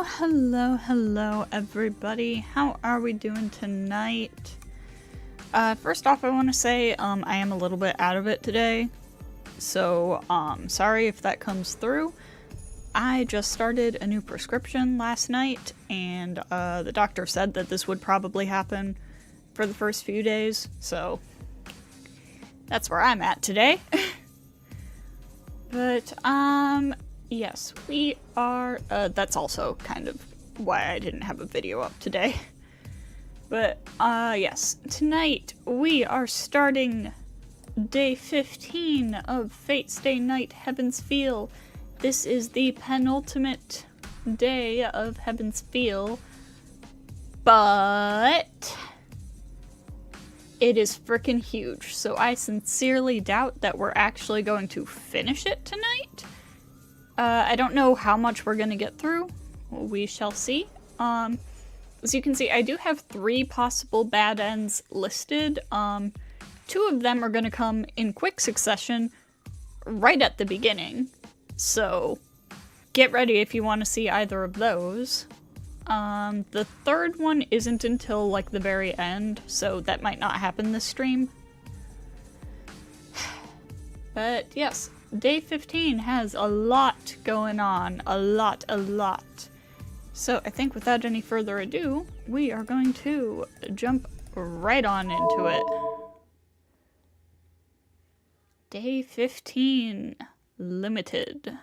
Hello everybody. How are we doing tonight? First off, I want to say I am a little bit out of it today, so sorry if that comes through. I just started a new prescription last night, and the doctor said that this would probably happen for the first few days, so that's where I'm at today. But yes, we are, that's also kind of why I didn't have a video up today. But, yes, tonight we are starting day 15 of Fate's Day Night Heaven's Feel. This is the penultimate day of Heaven's Feel, but it is freaking huge, so I sincerely doubt that we're actually going to finish it tonight. I don't know how much we're gonna get through. We shall see. As you can see, I do have 3 possible bad ends listed. 2 of them are gonna come in quick succession right at the beginning. So get ready if you want to see either of those. The third one isn't until like the very end, so that might not happen this stream. But yes, day 15 has a lot going on. A lot. So I think without any further ado, we are going to jump right on into it. Day 15. Limited.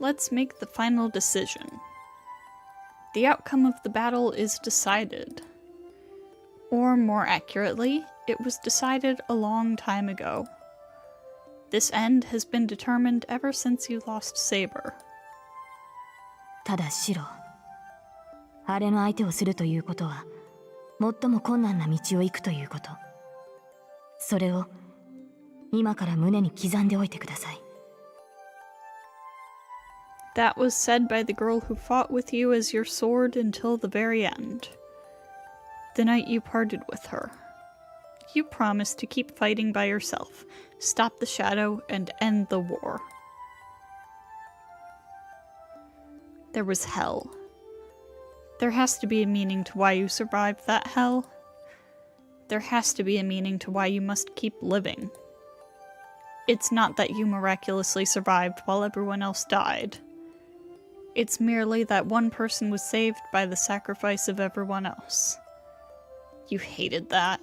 Let's make the final decision. The outcome of the battle is decided. Or more accurately, it was decided a long time ago. This end has been determined ever since you lost Saber. ただシロ、あれの相手をするということは、最も困難な道を行くということ。それを今から胸に刻んでおいてください。That was said by the girl who fought with you as your sword until the very end. The night you parted with her. You promised to keep fighting by yourself, stop the shadow, and end the war. There was hell. There has to be a meaning to why you survived that hell. There has to be a meaning to why you must keep living. It's not that you miraculously survived while everyone else died. It's merely that one person was saved by the sacrifice of everyone else. You hated that.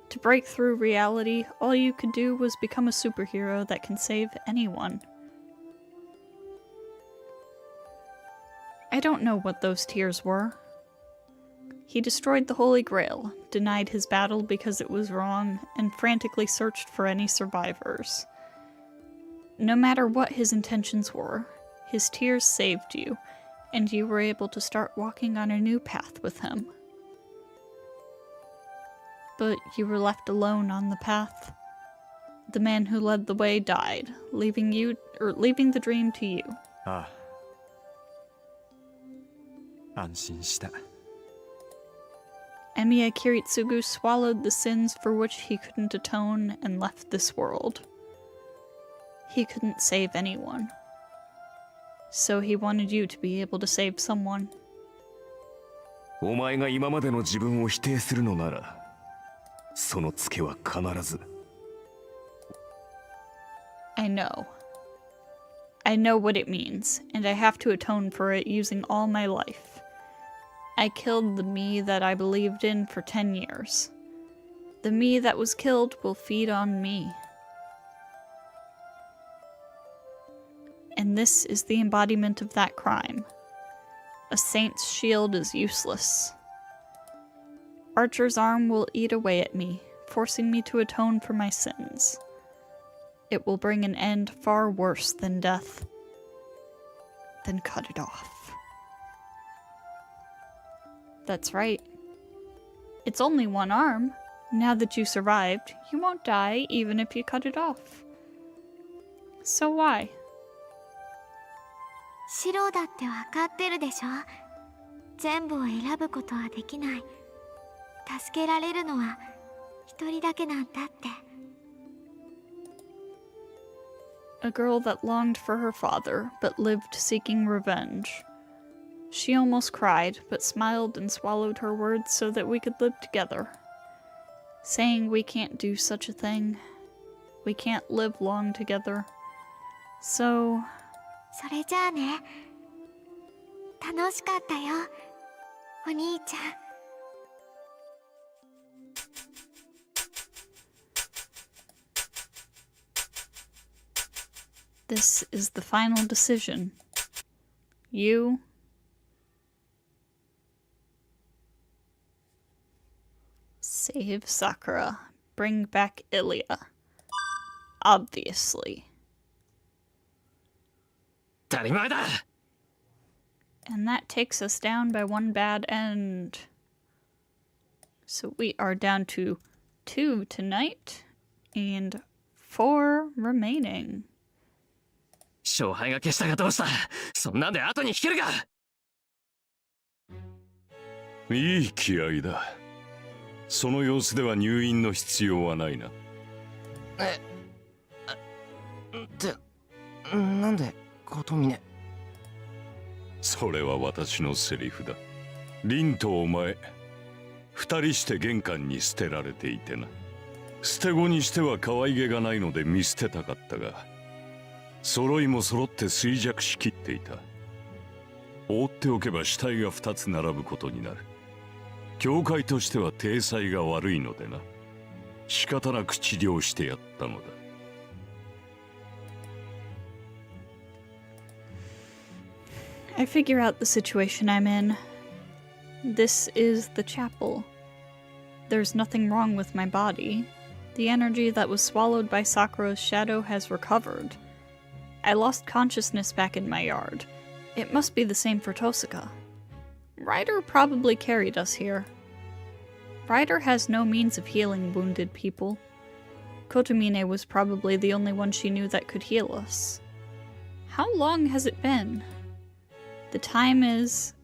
To break through reality, all you could do was become a superhero that can save anyone. I don't know what those tears were. He destroyed the Holy Grail, denied his battle because it was wrong, and frantically searched for any survivors. No matter what his intentions were, his tears saved you, and you were able to start walking on a new path with him. But you were left alone on the path. The man who led the way died, leaving the dream to you. Ah. 安心した。Emiya Kiritsugu swallowed the sins for which he couldn't atone and left this world. He couldn't save anyone. So he wanted you to be able to save someone. お前が今までの自分を否定するのなら、そのツケは必ず。I know. I know what it means, and I have to atone for it using all my life. I killed the me that I believed in for 10 years. The me that was killed will feed on me. And this is the embodiment of that crime. A saint's shield is useless. Archer's arm will eat away at me, forcing me to atone for my sins. It will bring an end far worse than death. Then cut it off. That's right. It's only one arm. Now that you survived, you won't die even if you cut it off. So why? シロだってわかってるでしょ。全部を選ぶことはできない。助けられるのは一人だけなんだって。A girl that longed for her father, but lived seeking revenge. She almost cried, but smiled and swallowed her words so that we could live together. Saying we can't do such a thing. We can't live long together. So... それじゃあね。楽しかったよ、お兄ちゃん。This is the final decision. You... Save Sakura. Bring back ILLYA. Obviously. 当たり前だ。 And that takes us down by one bad end. So we are down to 2 tonight, and 4 remaining. 勝敗が消したがどうした。そんなんで後に引けるか。いい気合だ。その様子では入院の必要はないな。なんで琴峰。それは私のセリフだ。凛とお前、二人して玄関に捨てられていてな。捨て子にしては可愛げがないので見捨てたかったが、揃いも揃って衰弱しきっていた。放っておけば死体が2つ並ぶことになる。教会としては体裁が悪いのでな。仕方なく治療してやったのだ。I figure out the situation I'm in. This is the chapel. There's nothing wrong with my body. The energy that was swallowed by Sakura's shadow has recovered. I lost consciousness back in my yard. It must be the same for Tosaka. Ryder probably carried us here. Ryder has no means of healing wounded people. Kotomine was probably the only one she knew that could heal us. How long has it been? The time is...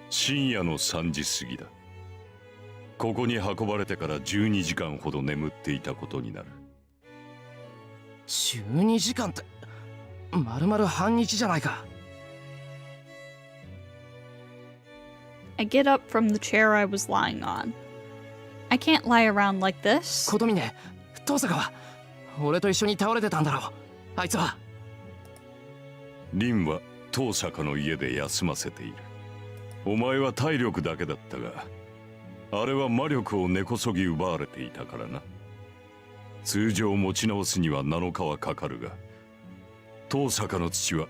深夜の3時過ぎだ。ここに運ばれてから12時間ほど眠っていたことになる。12時間ってまるまる半日じゃないか。I get up from the chair I was lying on. I can't lie around like this. 琴峰、遠坂は俺と一緒に倒れてたんだろう。あいつは。凛は遠坂の家で休ませている。お前は体力だけだったが、あれは魔力を根こそぎ奪われていたからな。通常持ち直すには7日はかかるが、遠坂の父は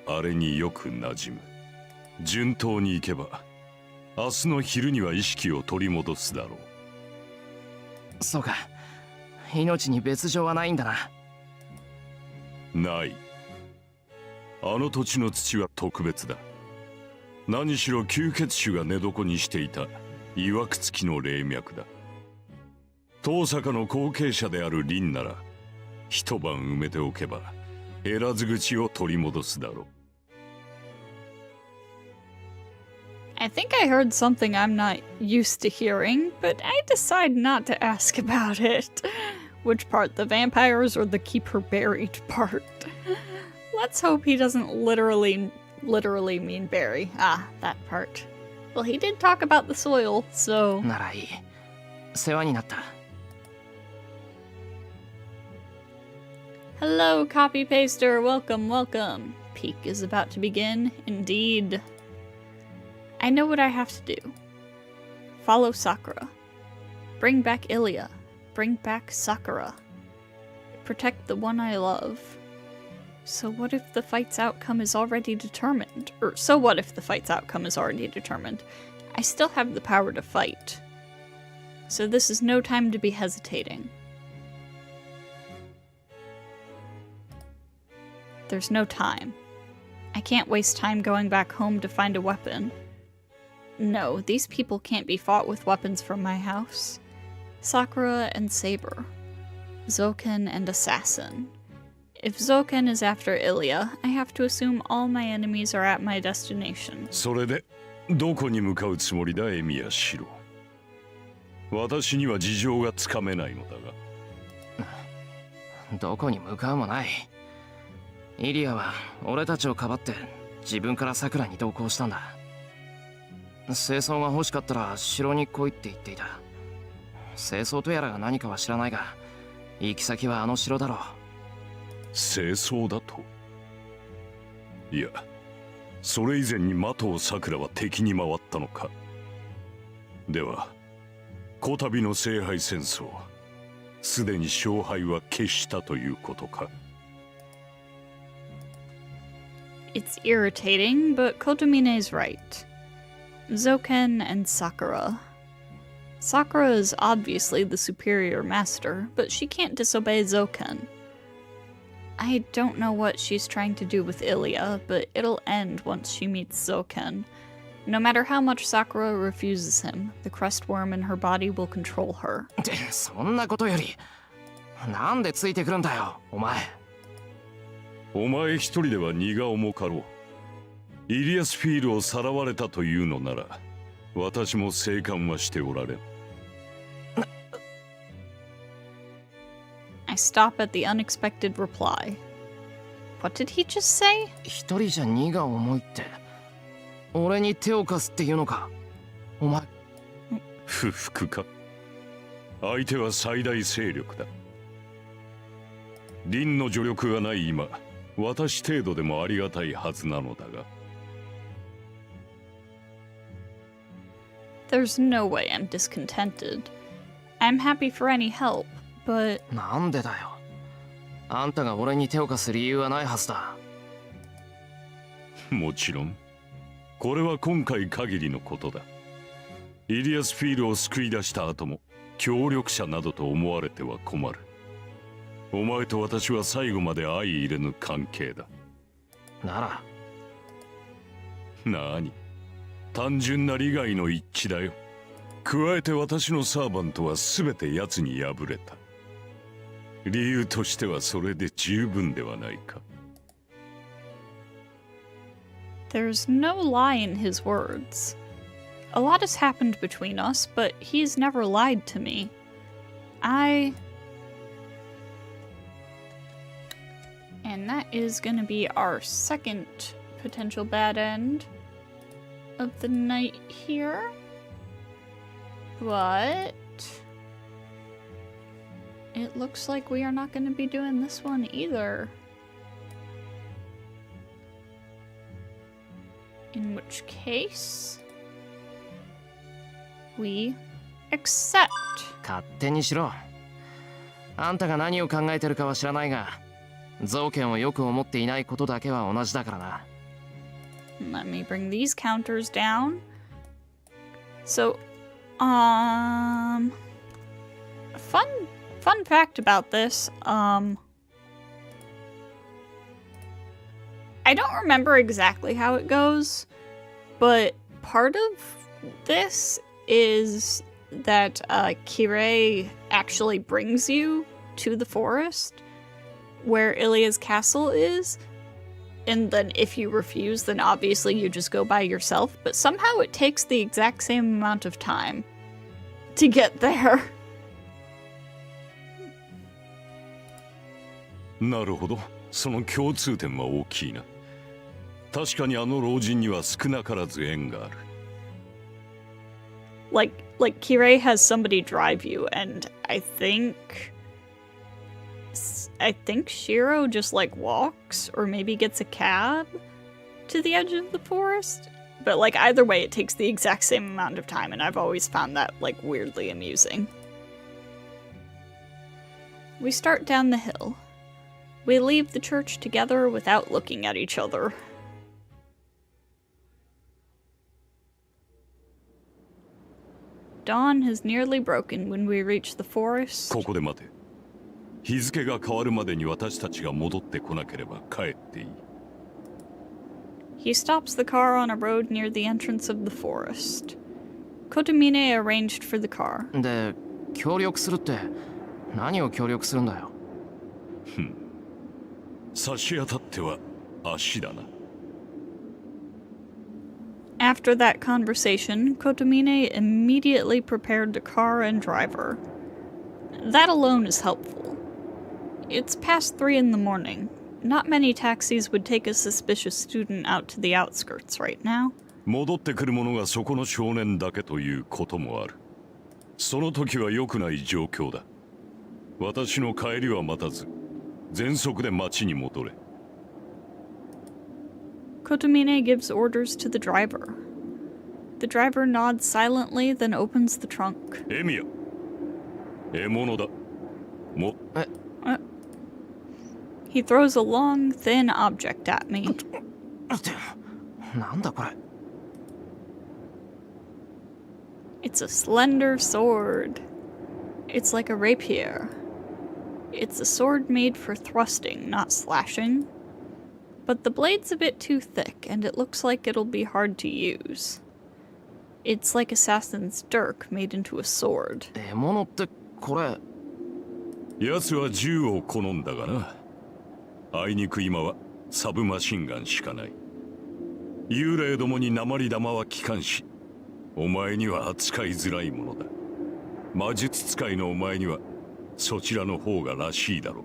あれによく馴染む。順当に行けば明日の昼には意識を取り戻すだろう。そうか、命に別状はないんだな。ない。あの土地の土は特別だ。何しろ吸血種が寝床にしていたいわくつきの霊脈だ。遠坂の後継者である凛なら一晩埋めておけば減らず口を取り戻すだろう。I think I heard something I'm not used to hearing, but I decide not to ask about it. Which part, the vampires or the keep her buried part? Let's hope he doesn't literally mean bury. Ah, that part. Well, he did talk about the soil, so... ならいい。世話になった。Hello, copy paster. Welcome, welcome. Peak is about to begin, indeed. I know what I have to do. Follow Sakura. Bring back ILLYA. Bring back Sakura. Protect the one I love. So what if the fight's outcome is already determined? So what if the fight's outcome is already determined? I still have the power to fight. So this is no time to be hesitating. There's no time. I can't waste time going back home to find a weapon. No, these people can't be fought with weapons from my house. Sakura and Saber. Zoken and Assassin. If Zoken is after ILLYA, I have to assume all my enemies are at my destination. それでどこに向かうつもりだ、エミヤシロ。私には事情がつかめないのだが。どこに向かうもない。イリアは俺たちをかばって自分からさくらに同行したんだ。清掃が欲しかったら城に来いって言っていた。清掃とやらが何かは知らないが、行き先はあの城だろう。清掃だと？いや、それ以前に麻藤さくらは敵に回ったのか。ではこたびの聖杯戦争、すでに勝敗は決したということか。It's irritating, but Kotomine's right. Zoken and Sakura. Sakura is obviously the superior master, but she can't disobey Zoken. I don't know what she's trying to do with ILLYA, but it'll end once she meets Zoken. No matter how much Sakura refuses him, the crust worm in her body will control her. そんなことより、なんでついてくるんだよ、お前。お前一人では荷が重かろう。イリアスフィールをさらわれたというのなら、私も静観はしておられん。I stop at the unexpected reply. What did he just say? 一人じゃ荷が重いって、俺に手を貸すっていうのか、お前。不服か。相手は最大勢力だ。凛の助力がない今、私程度でもありがたいはずなのだが。There's no way I'm discontented. I'm happy for any help, but... なんでだよ。あんたが俺に手を貸す理由はないはずだ。もちろん。これは今回限りのことだ。イリアスフィールを救い出した後も、協力者などと思われては困る。お前と私は最後まで相入れぬ関係だ。なら。なに、単純な利害の一致だよ。加えて私のサーバントは全て奴に敗れた。理由としてはそれで十分ではないか。There's no lie in his words. A lot has happened between us, but he's never lied to me. And that is gonna be our second potential bad end of the night here. But it looks like we are not gonna be doing this one either. In which case, we accept. 勝手にしろ。あんたが何を考えてるかは知らないが、造剣をよく思っていないことだけは同じだからな。Let me bring these counters down. So, fun fact about this, I don't remember exactly how it goes, but part of this is that Kirei actually brings you to the forest where ILLYA's castle is, and then if you refuse, then obviously you just go by yourself, but somehow it takes the exact same amount of time to get there. なるほど、その共通点は大きいな。確かにあの老人には少なからず縁がある。Like Kirei has somebody drive you, and I think Shiro just like walks or maybe gets a cab to the edge of the forest. But like either way, it takes the exact same amount of time, and I've always found that like weirdly amusing. We start down the hill. We leave the church together without looking at each other. Dawn has nearly broken when we reach the forest. ここで待て。日付が変わるまでに私たちが戻ってこなければ帰っていい。He stops the car on a road near the entrance of the forest. Kotomine arranged for the car. で、協力するって何を協力するんだよ。差し当たっては足だな。After that conversation, Kotomine immediately prepared the car and driver. That alone is helpful. It's past 3 in the morning. Not many taxis would take a suspicious student out to the outskirts right now. 戻ってくる者がそこの少年だけということもある。その時は良くない状況だ。私の帰りは待たず、全速で町に戻れ。Kotomine gives orders to the driver. The driver nods silently, then opens the trunk. エミヤ、獲物だ。He throws a long, thin object at me. なんだこれ。It's a slender sword. It's like a rapier. It's a sword made for thrusting, not slashing. But the blade's a bit too thick, and it looks like it'll be hard to use. It's like Assassin's dirk made into a sword. 獲物ってこれ。奴は銃を好んだがな。あいにく今はサブマシンガンしかない。幽霊どもに鉛玉は効かんし、お前には扱いづらいものだ。魔術使いのお前にはそちらの方がらしいだろう。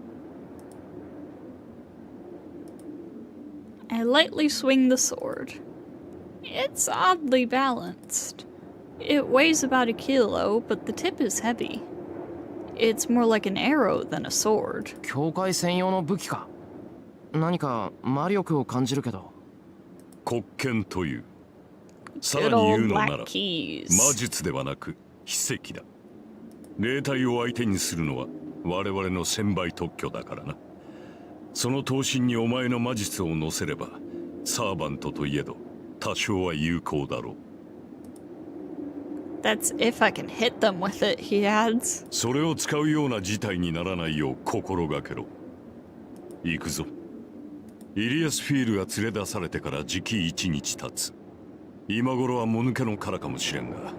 I lightly swing the sword. It's oddly balanced. It weighs about a kilo, but the tip is heavy. It's more like an arrow than a sword. 教会専用の武器か。何か魔力を感じるけど。黒剣という。さら Good に言う old のな black ら、 keys. 魔術ではなく秘跡だ。霊体を相手にするのは我々の1000倍特許だからな。その刀身にお前の魔術を乗せれば、サーバントといえど多少は有効だろう。That's if I can hit them with it, he adds. それを使うような事態にならないよう心がけろ。行くぞ。イリアスフィールが連れ出されてからじき1日経つ。今頃はもぬけの殻かもしれんが、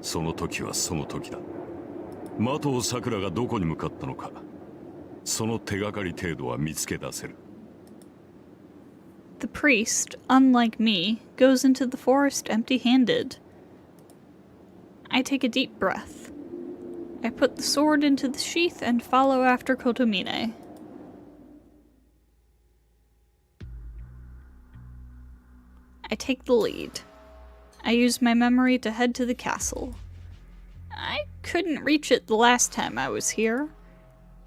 その時はその時だ。的尾さくらがどこに向かったのか、その手がかり程度は見つけ出せる。The priest, unlike me, goes into the forest empty-handed. I take a deep breath. I put the sword into the sheath and follow after Kotomine. I take the lead. I use my memory to head to the castle. I couldn't reach it the last time I was here.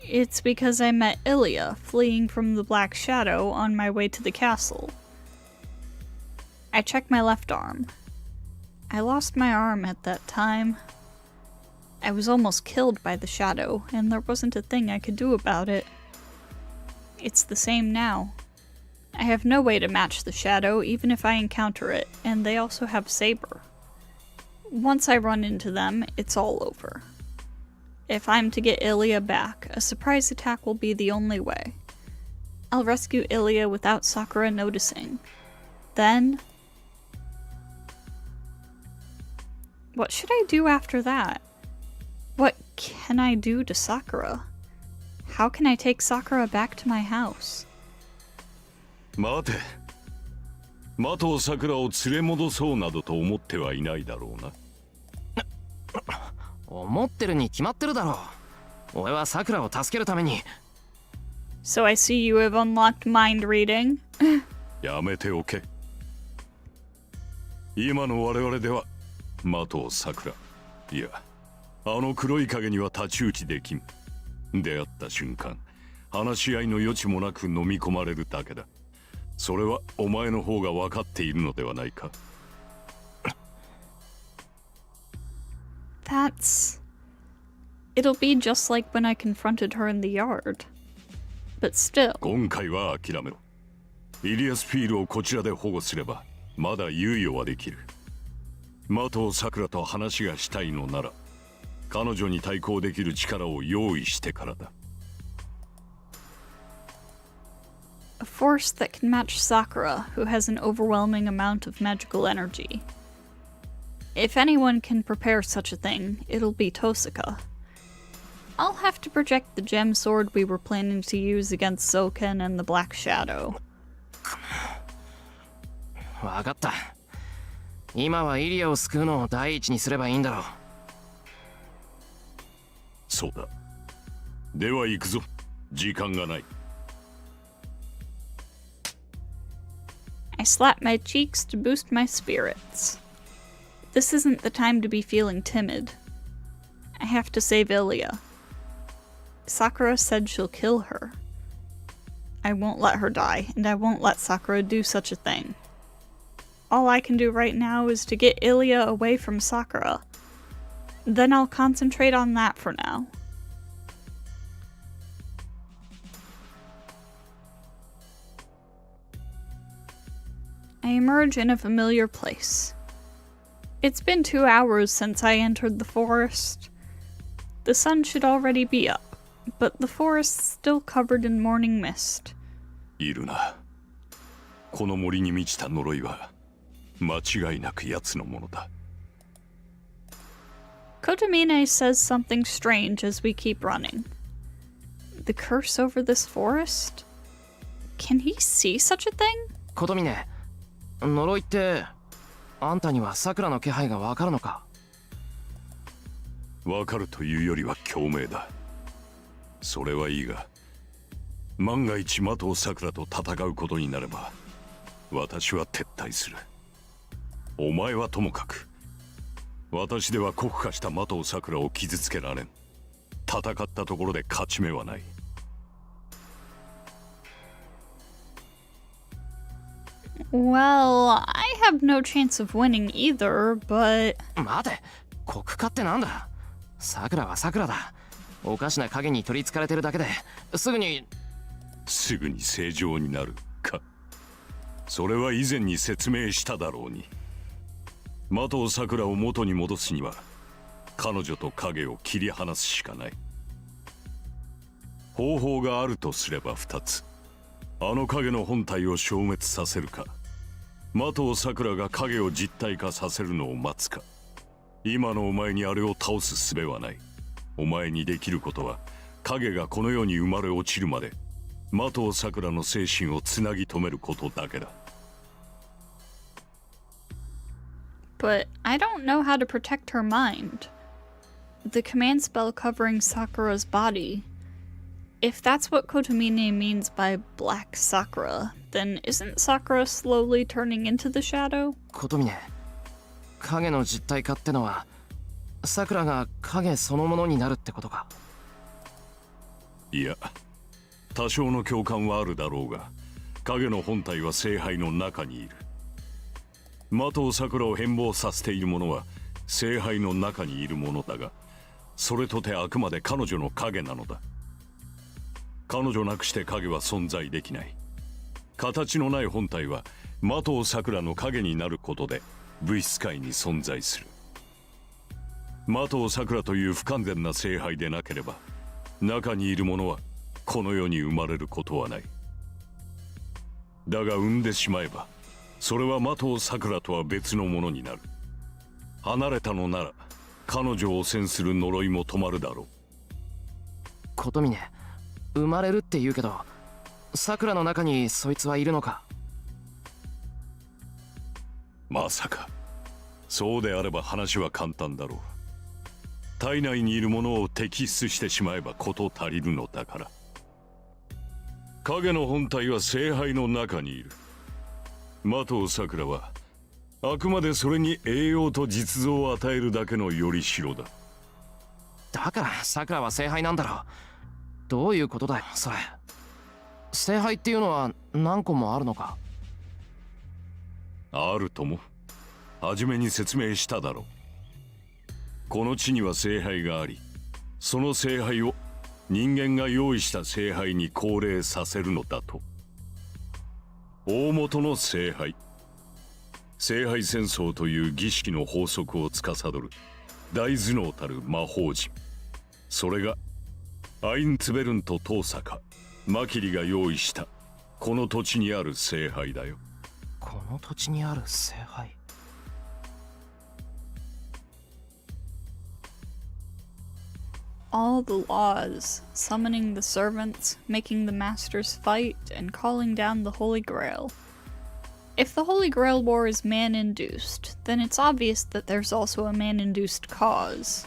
It's because I met ILLYA fleeing from the Black Shadow on my way to the castle. I check my left arm. I lost my arm at that time. I was almost killed by the shadow, and there wasn't a thing I could do about it. It's the same now. I have no way to match the shadow even if I encounter it, and they also have Saber. Once I run into them, it's all over. If I'm to get ILLYA back, a surprise attack will be the only way. I'll rescue ILLYA without Sakura noticing. Then... what should I do after that? What can I do to Sakura? How can I take Sakura back to my house? 待て。的尾さくらを連れ戻そうなどと思ってはいないだろうな。思ってるに決まってるだろう。俺はさくらを助けるために。So I see you have unlocked mind reading. やめておけ。今の我々では的尾さくら、いや、あの黒い影には太刀打ちできん。出会った瞬間、話し合いの余地もなく飲み込まれるだけだ。それはお前の方が分かっているのではないか。It'll be just like when I confronted her in the yard. But still. 今回は諦めろ。イリアスフィールをこちらで保護すれば、まだ猶予はできる。的尾さくらと話がしたいのなら、彼女に対抗できる力を用意してからだ。A force that can match Sakura, who has an overwhelming amount of magical energy. If anyone can prepare such a thing, it'll be Tosaka. I'll have to project the gem sword we were planning to use against Soken and the Black Shadow. わかった。今はイリアを救うのを第一にすればいいんだろう。そうだ。では行くぞ。時間がない。I slap my cheeks to boost my spirits. This isn't the time to be feeling timid. I have to save ILLYA. Sakura said she'll kill her. I won't let her die, and I won't let Sakura do such a thing. All I can do right now is to get ILLYA away from Sakura. Then I'll concentrate on that for now. I emerge in a familiar place. It's been 2 hours since I entered the forest. The sun should already be up, but the forest's still covered in morning mist. いるな。この森に満ちた呪いは間違いなく奴のものだ。Kotomine says something strange as we keep running. The curse over this forest? Can he see such a thing? 琴峰、呪いってあんたには桜の気配がわかるのか？わかるというよりは共鳴だ。それはいいが、万が一的尾桜と戦うことになれば私は撤退する。お前はともかく、私では酷化した的尾桜を傷つけられん。戦ったところで勝ち目はない。Well, I have no chance of winning either, but... 待て、酷化ってなんだ？桜は桜だ。おかしな影に取りつかれてるだけですぐに正常になるか。それは以前に説明しただろうに。的尾桜を元に戻すには彼女と影を切り離すしかない。方法があるとすれば2つ。あの影の本体を消滅させるか、的尾桜が影を実体化させるのを待つか。今のお前にあれを倒す術はない。お前にできることは影がこの世に生まれ落ちるまで的尾桜の精神をつなぎ止めることだけだ。But I don't know how to protect her mind. The command spell covering Sakura's body. If that's what Kotomine means by Black Sakura, then isn't Sakura slowly turning into the shadow? 琴峰、影の実体化ってのは桜が影そのものになるってことか？いや、多少の共感はあるだろうが、影の本体は聖杯の中にいる。的尾桜を変貌させているものは聖杯の中にいるものだが、それとてあくまで彼女の影なのだ。彼女なくして影は存在できない。形のない本体は的尾桜の影になることで物質界に存在する。的尾桜という不完全な聖杯でなければ、中にいるものはこの世に生まれることはない。だが産んでしまえば、それは的尾桜とは別のものになる。離れたのなら彼女を汚染する呪いも止まるだろう。琴峰、生まれるって言うけど、桜の中にそいつはいるのか？まさか。そうであれば話は簡単だろう。体内にいるものを摘出してしまえば事足りるのだから。影の本体は聖杯の中にいる。的尾桜はあくまでそれに栄養と実像を与えるだけのよりしろだ。だから桜は聖杯なんだろう。どういうことだよそれ。聖杯っていうのは何個もあるのか？あるとも。初めに説明しただろう。この地には聖杯があり、その聖杯を人間が用意した聖杯に降霊させるのだと。大元の聖杯、聖杯戦争という儀式の法則を司る大頭脳たる魔法陣、それがアインツベルンとトーサカ、マキリが用意したこの土地にある聖杯だよ。この土地にある聖杯。All the laws, summoning the servants, making the masters fight, and calling down the Holy Grail. If the Holy Grail War is man-induced, then it's obvious that there's also a man-induced cause.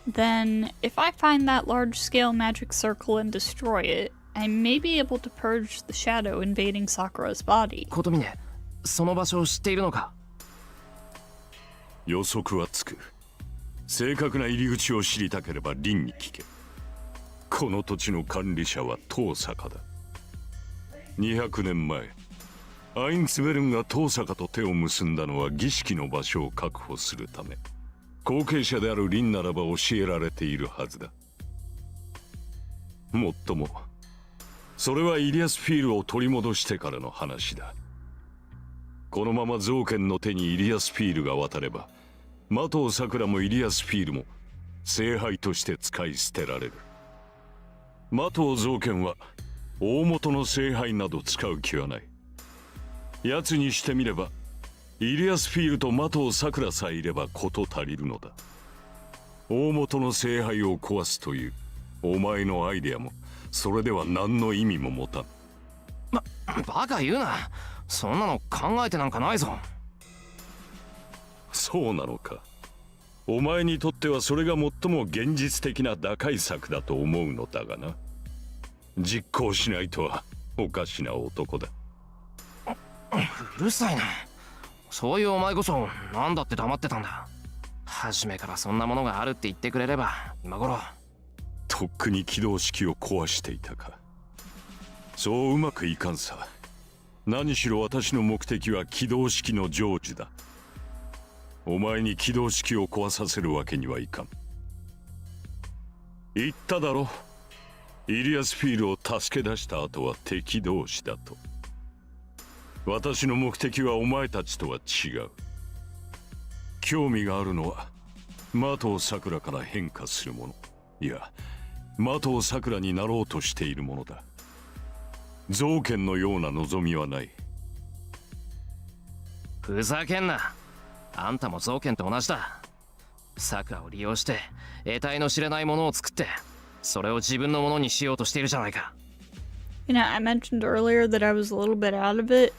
Then, if I find that large-scale magic circle and destroy it, I may be able to purge the shadow invading Sakura's body. 琴峰、その場所を知っているのか？予測はつく。正確な入り口を知りたければリンに聞け。この土地の管理者は遠坂だ。200年前アインツベルンが遠坂と手を結んだのは儀式の場所を確保するため。後継者であるリンならば教えられているはずだ。もっともそれはイリアスフィールを取り戻してからの話だ。このままゾウケンの手にイリアスフィールが渡れば、マトウサクラもイリアスフィールも聖杯として使い捨てられる。マトウゾウケンは大元の聖杯など使う気はない。奴にしてみればイリアスフィールとマトウサクラさえいれば事足りるのだ。大元の聖杯を壊すというお前のアイデアもそれでは何の意味も持たん。バカ言うな。そんなの考えてなんかないぞ。そうなのか。お前にとってはそれが最も現実的な打開策だと思うのだがな。実行しないとはおかしな男だ。うるさいな。そういうお前こそ何だって黙ってたんだ。初めからそんなものがあるって言ってくれれば今頃。とっくに起動式を壊していたか。そううまくいかんさ。何しろ私の目的は起動式の成就だ。お前に起動式を壊させるわけにはいかん。言っただろ。イリアスフィールを助け出した後は敵同士だと。私の目的はお前たちとは違う。興味があるのはマトウサクラから変化するもの、いやマトウサクラになろうとしているものだ。ゾウケンのような望みはない。ふざけんな。あんたもゾウケンと同じだ。サクラを利用して得体の知れないものを作ってそれを自分のものにしようとしているじゃないか。You know, I mentioned earlier that I was a little bit out of it.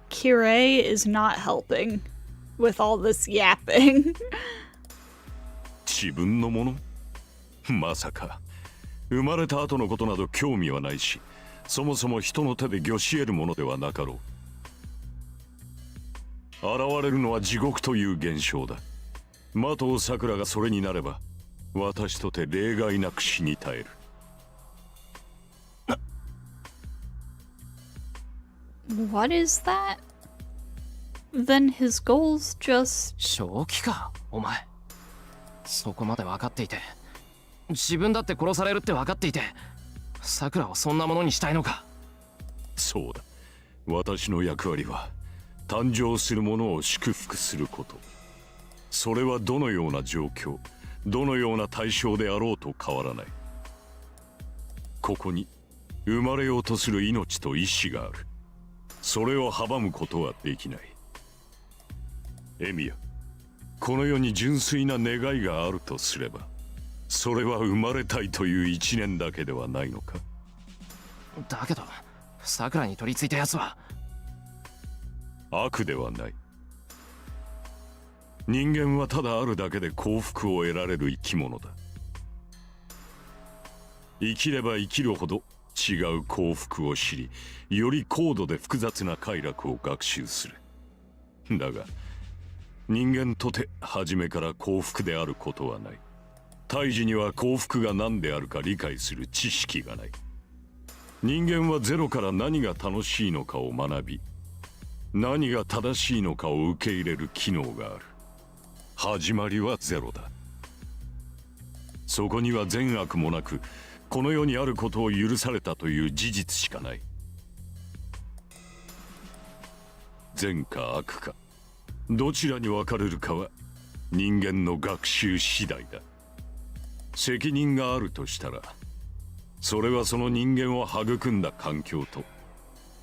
Kirei is not helping with all this yapping. 自分のもの？まさか生まれた後のことなど興味はないし、そもそも人の手で御し得るものではなかろう。現れるのは地獄という現象だ。マトウサクラがそれになれば私とて例外なく死に絶える。What is that? Then his goal's just... 正気かお前。そこまで分かっていて、自分だって殺されるって分かっていて、サクラをそんなものにしたいのか。そうだ。私の役割は誕生するものを祝福すること。それはどのような状況、どのような対象であろうと変わらない。ここに生まれようとする命と意志がある。それを阻むことはできない。エミヤ、この世に純粋な願いがあるとすれば、それは生まれたいという一念だけではないのか。だけどサクラに取り付いたやつは悪ではない。人間はただあるだけで幸福を得られる生き物だ。生きれば生きるほど違う幸福を知り、より高度で複雑な快楽を学習する。だが人間とて初めから幸福であることはない。胎児には幸福が何であるか理解する知識がない。人間はゼロから何が楽しいのかを学び、何が正しいのかを受け入れる機能がある。始まりはゼロだ。そこには善悪もなく、この世にあることを許されたという事実しかない。善か悪か、どちらに分かれるかは人間の学習次第だ。責任があるとしたら、それはその人間を育んだ環境と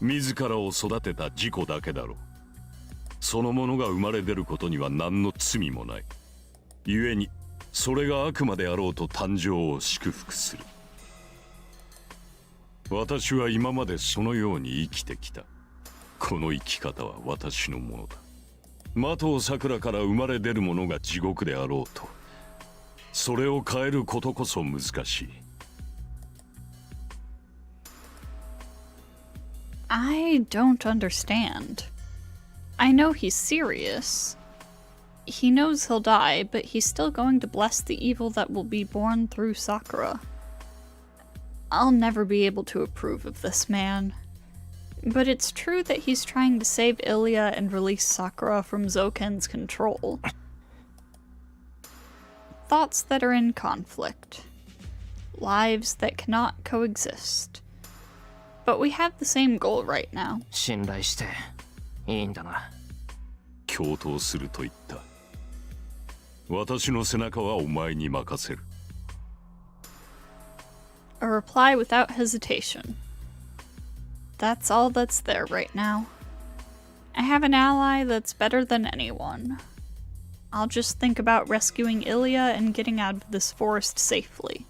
自らを育てた自己だけだろう。そのものが生まれ出ることには何の罪もない。故にそれが悪魔であろうと誕生を祝福する。私は今までそのように生きてきた。この生き方は私のものだ。マトウサクラから生まれ出るものが地獄であろうと、それを変えることこそ難しい。I don't understand. I know he's serious. He knows he'll die, but he's still going to bless the evil that will be born through Sakura. I'll never be able to approve of this man. But it's true that he's trying to save ILLYA and release Sakura from Zouken's control. Thoughts that are in conflict. Lives that cannot coexist. But we have the same goal right now. 信頼していいんだな。共闘すると言った。私の背中はお前に任せる。A reply without hesitation. That's all that's there right now. I have an ally that's better than anyone. I'll just think about rescuing ILLYA and getting out of this forest safely.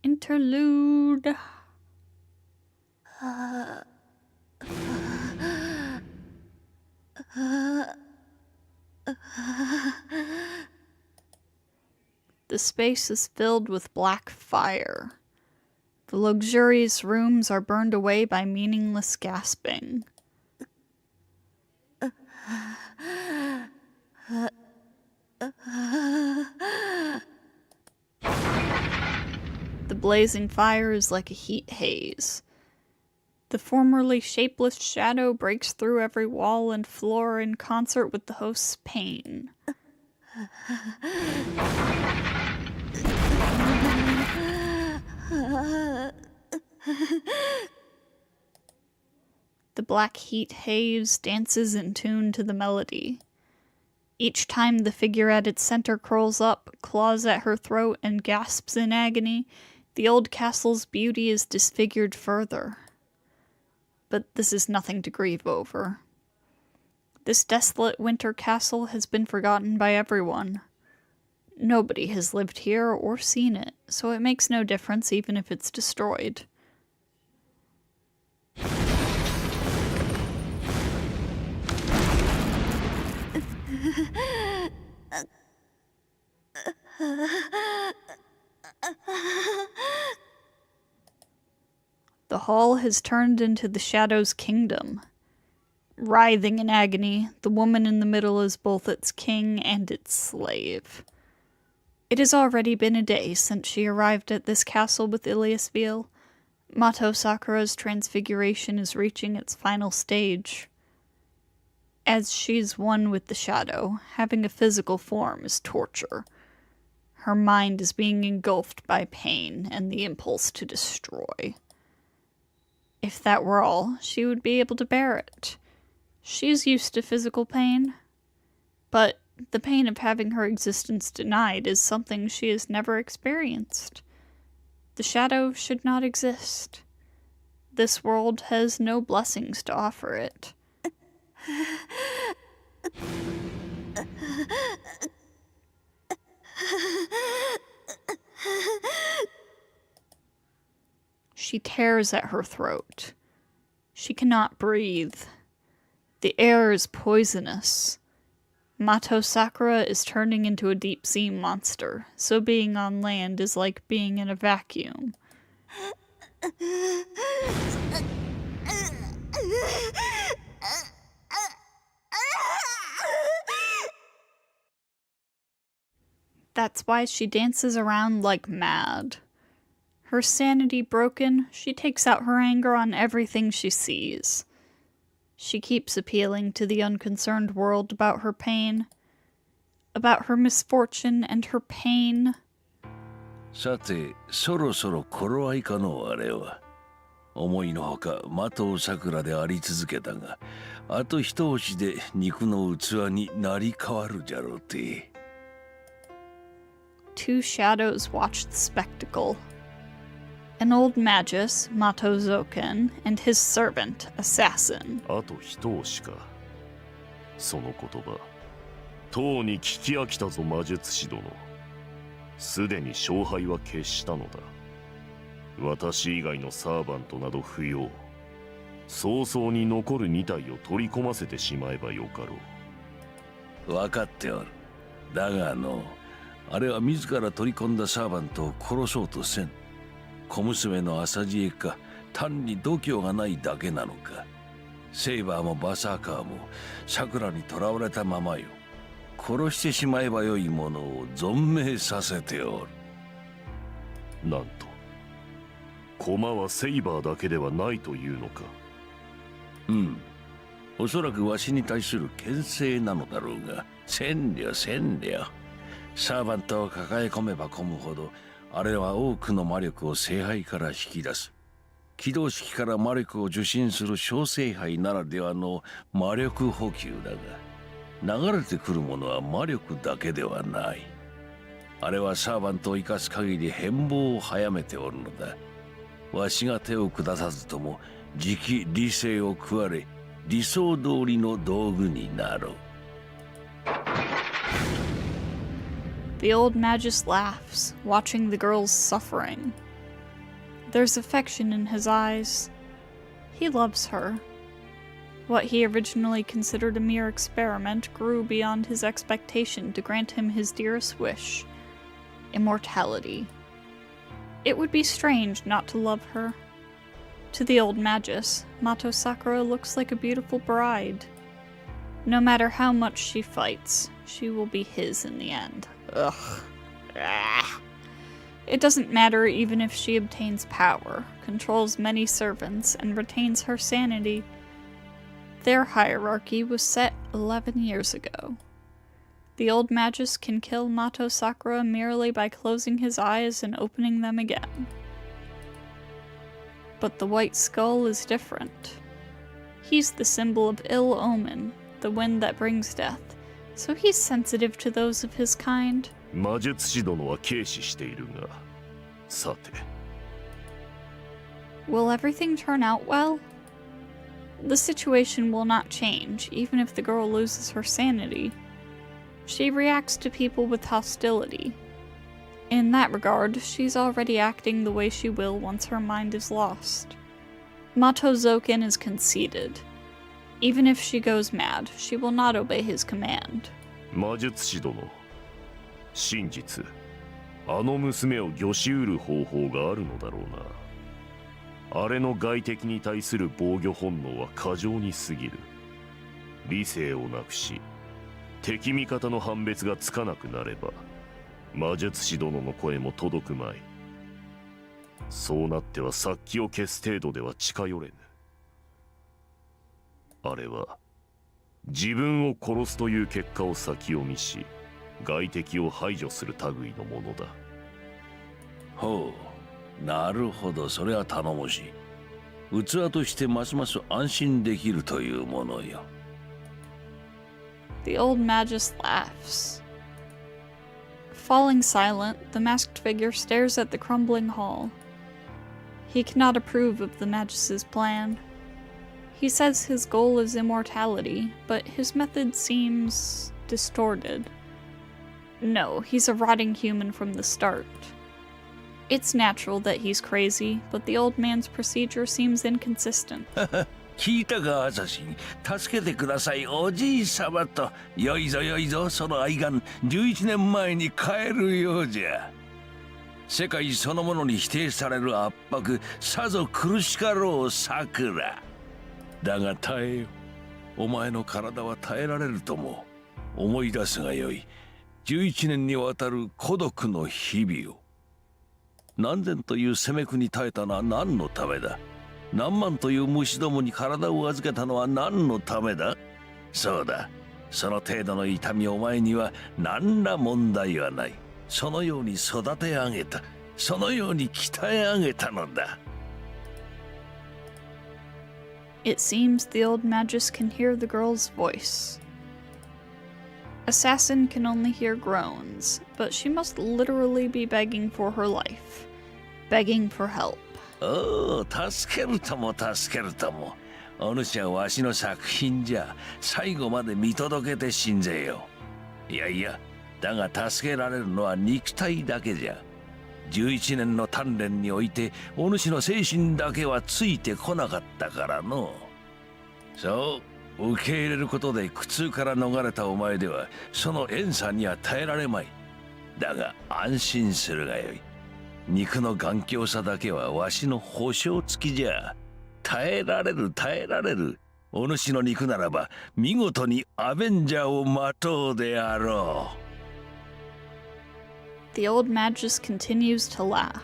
Interlude. The space is filled with black fire. The luxurious rooms are burned away by meaningless gasping. The blazing fire is like a heat haze. The formerly shapeless shadow breaks through every wall and floor in concert with the host's pain. The black heat haze dances in tune to the melody. Each time the figure at its center curls up, claws at her throat, and gasps in agony, the old castle's beauty is disfigured further. But this is nothing to grieve over. This desolate winter castle has been forgotten by everyone. Nobody has lived here or seen it, so it makes no difference even if it's destroyed. The hall has turned into the Shadow's kingdom. Writhing in agony, the woman in the middle is both its king and its slave. It has already been a day since she arrived at this castle with ILLYA's veil. Mato Sakura's transfiguration is reaching its final stage. As she's one with the Shadow, having a physical form is torture. Her mind is being engulfed by pain and the impulse to destroy. If that were all, she would be able to bear it. She's used to physical pain, but the pain of having her existence denied is something she has never experienced. The Shadow should not exist. This world has no blessings to offer it. She tears at her throat. She cannot breathe. The air is poisonous. Mato Sakura is turning into a deep-sea monster, so being on land is like being in a vacuum. That's why she dances around like mad. Her sanity broken, she takes out her anger on everything she sees. She keeps appealing to the unconcerned world about her pain, about her misfortune and her pain. さて、そろそろ頃合いかのあれは。思いのほか、的桜であり続けたが、あと一押しで肉の器になり変わるじゃろうて。Two shadows watch the spectacle. An old magus, Mato Zouken, and his servant, Assassin. あと一押しか。その言葉。とうに聞き飽きたぞ魔術師殿。すでに勝敗は決したのだ。私以外のサーバントなど不要。早々に残る2体を取り込ませてしまえばよかろう。分かっておる。だがあれは自ら取り込んだサーバントを殺そうとせん。小娘の浅知恵か単に度胸がないだけなのか。セイバーもバサーカーもさくらに囚われたままよ。殺してしまえばよいものを存命させておる。なんと駒はセイバーだけではないというのか。うん、おそらくわしに対する牽制なのだろうが、千両。サーバントを抱え込めば込むほど、あれは多くの魔力を聖杯から引き出す。起動式から魔力を受信する小聖杯ならではの魔力補給だが、流れてくるものは魔力だけではない。あれはサーバントを生かす限り変貌を早めておるのだ。わしが手を下さずともじき理性を食われ、理想通りの道具になろう。The old Magus laughs, watching the girl's suffering. There's affection in his eyes. He loves her. What he originally considered a mere experiment grew beyond his expectation to grant him his dearest wish: immortality. It would be strange not to love her. To the old Magus, Mato Sakura looks like a beautiful bride. No matter how much she fights, she will be his in the end. Ugh. Ah. It doesn't matter even if she obtains power, controls many servants, and retains her sanity. Their hierarchy was set 11 years ago. The old Magus can kill Mato Sakura merely by closing his eyes and opening them again. But the White Skull is different. He's the symbol of ill omen, the wind that brings death, so he's sensitive to those of his kind. 魔術師殿は軽視しているが、さて。Will everything turn out well? The situation will not change, even if the girl loses her sanity. She reacts to people with hostility. In that regard, she's already acting the way she will once her mind is lost. Mato Zoken is conceited. Even if she goes mad, she will not obey his command. 魔術師殿、真実、あの娘を御し得る方法があるのだろうな。あれの外敵に対する防御本能は過剰に過ぎる。理性をなくし、敵味方の判別がつかなくなれば、魔術師殿の声も届くまい。そうなっては殺気を消す程度では近寄れぬ。あれは自分を殺すという結果を先読みし、外敵を排除する類のものだ。ほう、なるほど、それは頼もしい。器としてますます安心できるというものよ。The old Magus laughs. Falling silent, the masked figure stares at the crumbling hall. He cannot approve of the Magus's plan. He says his goal is immortality, but his method seems distorted. No, he's a rotting human from the start. It's natural that he's crazy, but the old man's procedure seems inconsistent. 聞いたか、アサシン。助けてください、おじいさまと。よいぞよいぞ、その愛願、11年前に帰るようじゃ。世界そのものに否定される圧迫、さぞ苦しかろう、さくら。だが耐えよ。お前の体は耐えられるとも。思い出すがよい。11年にわたる孤独の日々を。何千という攻めくに耐えたのは何のためだ。何万という虫どもに体を預けたのは何のためだ。そうだ、その程度の痛みお前には何ら問題はない。そのように育て上げた、そのように鍛え上げたのだ。It seems the old Magus can hear the girl's voice. Assassin can only hear groans, but she must literally be begging for her life. Begging for help. おお、助けるとも助けるとも。お主はわしの作品じゃ。最後まで見届けて死んぜよ。いやいや、だが助けられるのは肉体だけじゃ。11年の鍛錬においてお主の精神だけはついてこなかったからの。そう受け入れることで苦痛から逃れたお前ではその怨嗟には耐えられまい。だが安心するがよい。肉の頑強さだけはわしの保証付きじゃ。耐えられる耐えられる。お主の肉ならば見事にアベンジャーを待とうであろう。 The old Magus continues to laugh.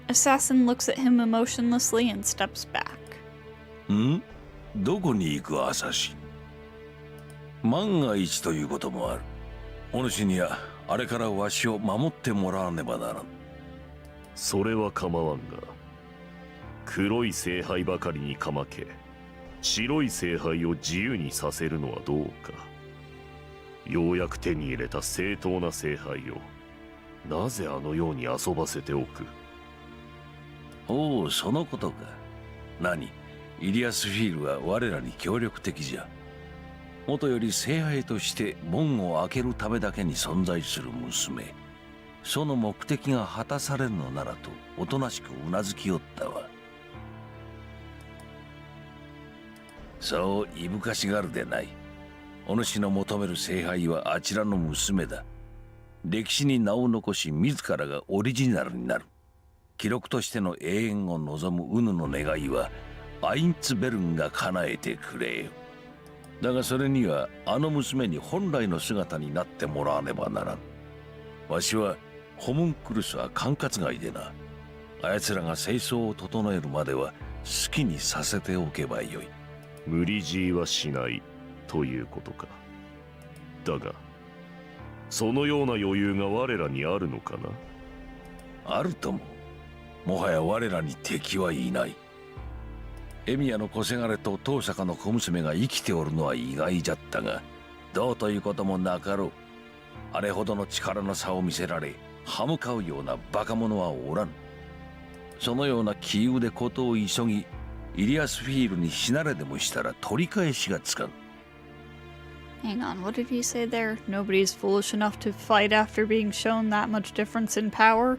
Assassin looks at him emotionlessly and steps back. ん？どこに行くアサシン？万が一ということもある。お主にはあれからわしを守ってもらわねばならん。それは構わんが、黒い聖杯ばかりにかまけ白い聖杯を自由にさせるのはどうか。ようやく手に入れた正当な聖杯をなぜあのように遊ばせておく。おお、そのことか。何？イリアスフィールは我らに協力的じゃ。もとより聖杯として門を開けるためだけに存在する娘。その目的が果たされるのならとおとなしくうなずきおったわ。そういぶかしがるでない。お主の求める聖杯はあちらの娘だ。歴史に名を残し自らがオリジナルになる。記録としての永遠を望むウヌの願いはアインツベルンが叶えてくれよ。だがそれにはあの娘に本来の姿になってもらわねばならん。わしはホムンクルスは管轄外でな。あやつらが清掃を整えるまでは好きにさせておけばよい。無理強いはしないということか。だがそのような余裕が我らにあるのかな。あるとも。もはや我らに敵はいない。エミヤの小せがれと遠坂の小娘が生きておるのは意外じゃったが、どうということもなかろう。あれほどの力の差を見せられ歯向かうようなバカ者はおらん。そのような杞憂で事を急ぎイリアスフィールに死なれでもしたら取り返しがつかん。 Hang on, what did he say there? Nobody's foolish enough to fight after being shown that much difference in power?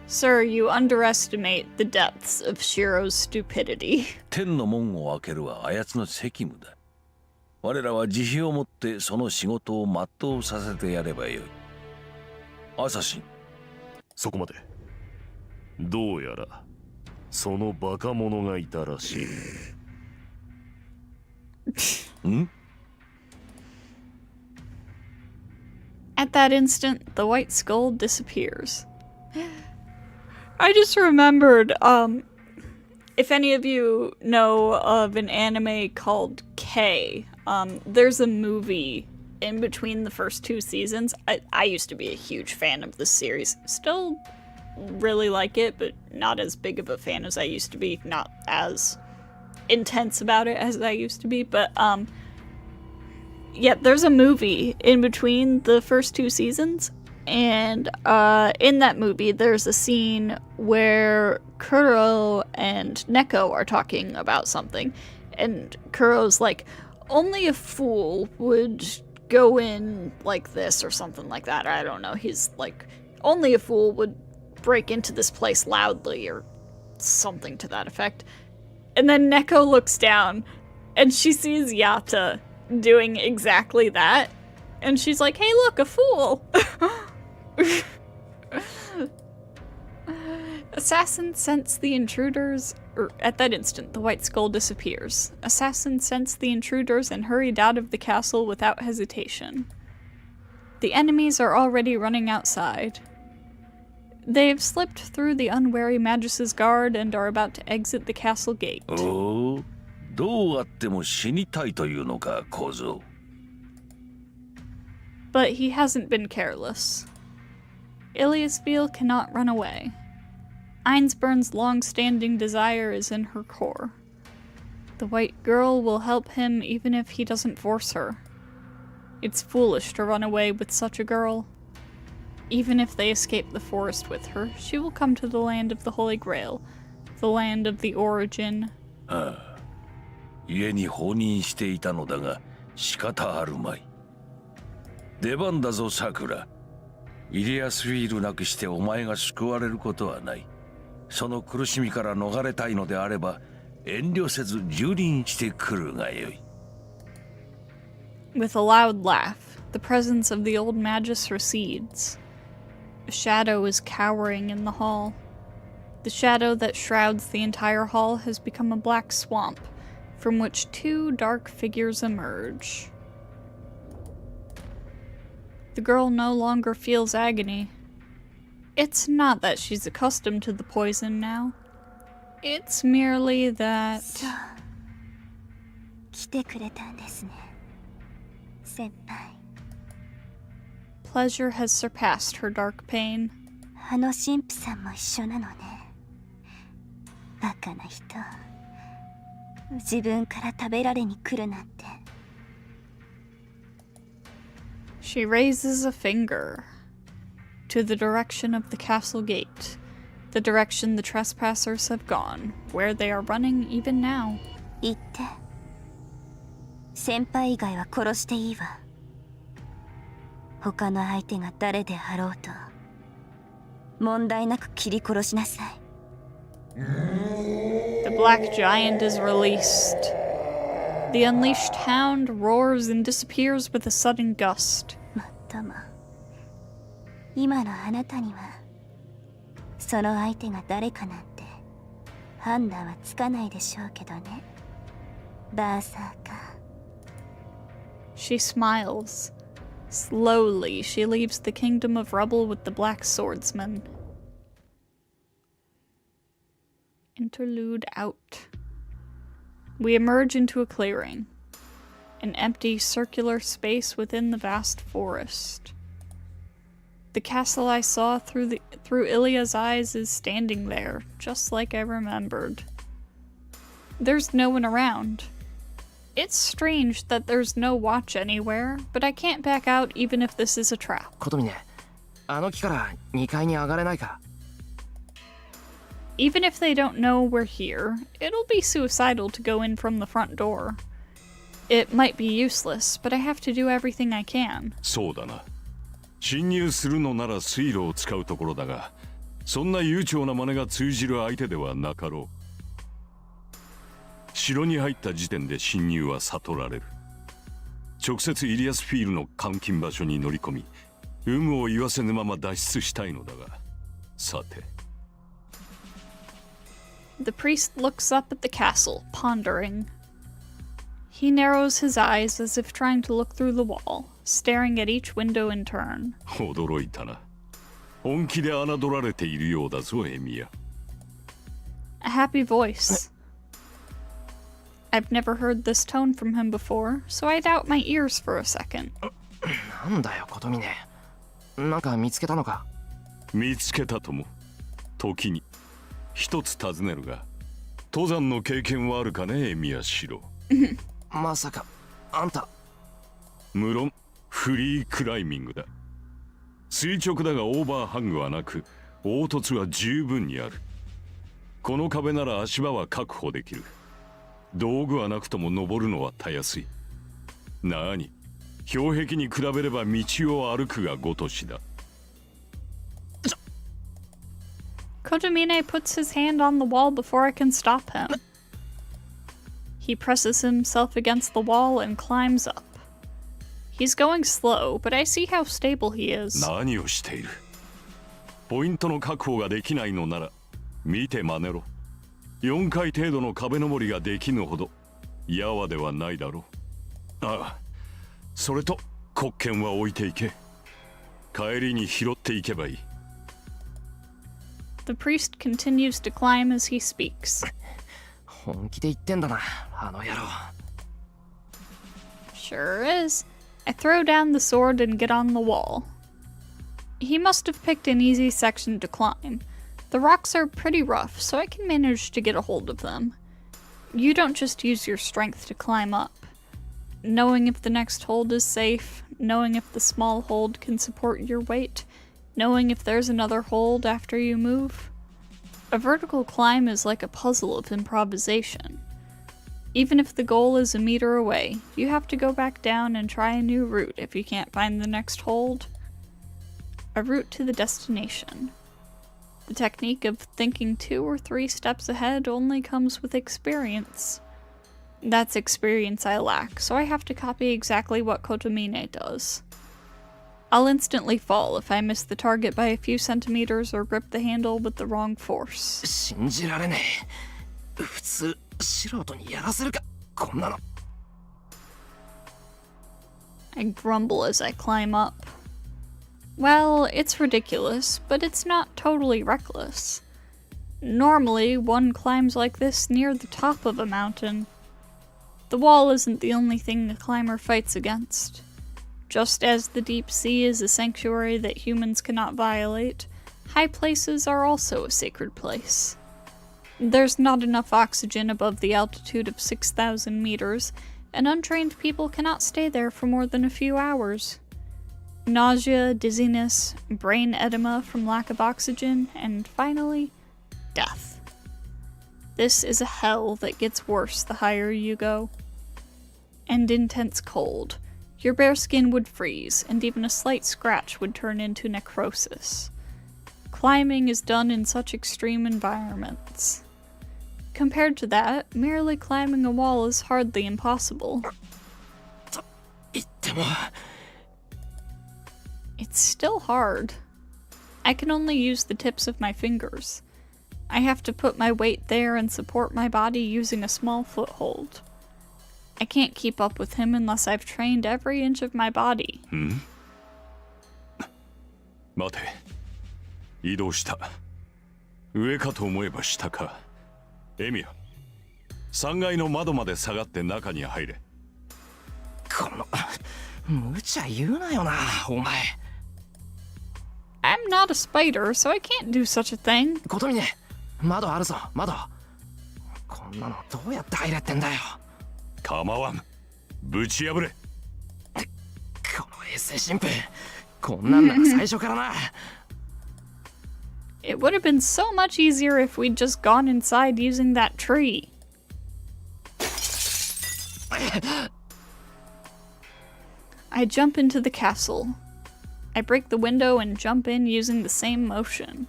Sir, you underestimate the depths of Shiro's stupidity. 天の門を開けるはあやつの責務だ。我らは慈悲をもってその仕事を全うさせてやればよい。アサシン。そこまで。どうやらそのバカ者がいたらしい。ん？ At that instant, the white skull disappears. I just remembered, if any of you know of an anime called K, there's a movie in between the first two seasons. I used to be a huge fan of this series. Still really like it, but not as big of a fan as I used to be. Not as intense about it as I used to be, but, yeah, there's a movie in between the first two seasons. And in that movie, there's a scene where Kuro and Neko are talking about something. And Kuro's like, only a fool would go in like this or something like that. I don't know. He's like, only a fool would break into this place loudly or something to that effect. And then Neko looks down and she sees Yata doing exactly that. And she's like, hey, look, a fool. Assassin sense the intruders, or at that instant, the white skull disappears. Assassin sensed the intruders and hurried out of the castle without hesitation. The enemies are already running outside. They have slipped through the unwary Magus's guard and are about to exit the castle gate. おお、どうあっても死にたいというのか、小僧。 But he hasn't been careless. ILLYA's cannot run away. Einsburn's long-standing desire is in her core. The white girl will help him even if he doesn't force her. It's foolish to run away with such a girl. Even if they escape the forest with her, she will come to the land of the Holy Grail, the land of the origin. ああ、家に放任していたのだが仕方あるまい。出番だぞ、さくら。イリアスフィールなくしてお前が救われることはない。その苦しみから逃れたいのであれば、遠慮せず蹂躙してくるがよい。With a loud laugh, the presence of the old Magus recedes. A shadow is cowering in the hall. The shadow that shrouds the entire hall has become a black swamp, from which two dark figures emerge. The girl no longer feels agony. It's not that she's accustomed to the poison now. It's merely that... 来てくれたんですね、先輩。 Pleasure has surpassed her dark pain. あの神父さんも一緒なのね。バカな人。自分から食べられに来るなんて。 She raises a finger to the direction of the castle gate, the direction the trespassers have gone, where they are running even now. 言って。先輩以外は殺していいわ。他の相手が誰であろうと問題なく切り殺しなさい。 The black giant is released. The unleashed hound roars and disappears with a sudden gust. もっとも今のあなたにはその相手が誰かなんて判断はつかないでしょうけどね。バーサーカー。 She smiles. Slowly, she leaves the kingdom of rubble with the black swordsman. Interlude out. We emerge into a clearing. An empty, circular space within the vast forest. The castle I saw through ILLYA's eyes is standing there, just like I remembered. There's no one around. It's strange that there's no watch anywhere, but I can't back out even if this is a trap. 琴美ね、あの木から2階に上がれないか。 Even if they don't know we're here, it'll be suicidal to go in from the front door. It might be useless, but I have to do everything I can. そうだな。侵入するのなら水路を使うところだが、そんな悠長な真似が通じる相手ではなかろう。城に入った時点で侵入は悟られる。直接イリアスフィールの監禁場所に乗り込み、有無を言わせぬまま脱出したいのだが、さて。 The priest looks up at the castle, pondering. He narrows his eyes as if trying to look through the wall, staring at each window in turn. 驚いたな。本気で侮られているようだぞ、エミヤ。A happy voice. I've never heard this tone from him before, so I doubt my ears for a second. なんだよ、琴美ね。なんか見つけたのか。見つけたとも。時に。一つ尋ねるが、登山の経験はあるかね、エミヤシロ。まさか、あんた。無論、フリークライミングだ。垂直だがオーバーハングはなく、凹凸は十分にある。この壁なら足場は確保できる。道具はなくとも登るのはたやすい。なあに、氷壁に比べれば道を歩くがごとしだ。Kotomine puts his hand on the wall before I can stop him. He presses himself against the wall and climbs up. He's going slow, but I see how stable he is. 何をしている？ポイントの確保ができないのなら、見て真似ろ。4階程度の壁登りができぬほど、やわではないだろう。ああ、それと黒剣は置いていけ。帰りに拾っていけばいい。The priest continues to climb as he speaks. 本気で言ってんだな、あの野郎。Sure is. I throw down the sword and get on the wall. He must have picked an easy section to climb. The rocks are pretty rough, so I can manage to get a hold of them. You don't just use your strength to climb up. Knowing if the next hold is safe, knowing if the small hold can support your weight, knowing if there's another hold after you move. A vertical climb is like a puzzle of improvisation. Even if the goal is a meter away, you have to go back down and try a new route if you can't find the next hold. A route to the destination. The technique of thinking 2 or 3 steps ahead only comes with experience. That's experience I lack, so I have to copy exactly what Kotomine does. I'll instantly fall if I miss the target by a few centimeters or grip the handle with the wrong force. 信じられねえ。普通素人にやらせるかこんなの。I grumble as I climb up. Well, it's ridiculous, but it's not totally reckless. Normally, one climbs like this near the top of a mountain. The wall isn't the only thing a climber fights against. Just as the deep sea is a sanctuary that humans cannot violate, high places are also a sacred place. There's not enough oxygen above the altitude of 6,000 meters, and untrained people cannot stay there for more than a few hours. Nausea, dizziness, brain edema from lack of oxygen, and finally, death. This is a hell that gets worse the higher you go. And intense cold. Your bare skin would freeze, and even a slight scratch would turn into necrosis. Climbing is done in such extreme environments. Compared to that, merely climbing a wall is hardly impossible. と言っても It's still hard. I can only use the tips of my fingers. I have to put my weight there and support my body using a small foothold. I can't keep up with him unless I've trained every inch of my body. 待て。移動した。上かと思えば下か。エミヤ、3階の窓まで下がって中に入れ。この無茶言うなよなお前。I'm not a spider, so I can't do such a thing. ことみね、窓あるぞ窓。こんなのどうやって入れってんだよ。構わん。ぶち破れ。この衛星神父、こんなんなら最初からな。It would have been so much easier if we'd just gone inside using that tree. I jump into the castle. I break the window and jump in using the same motion.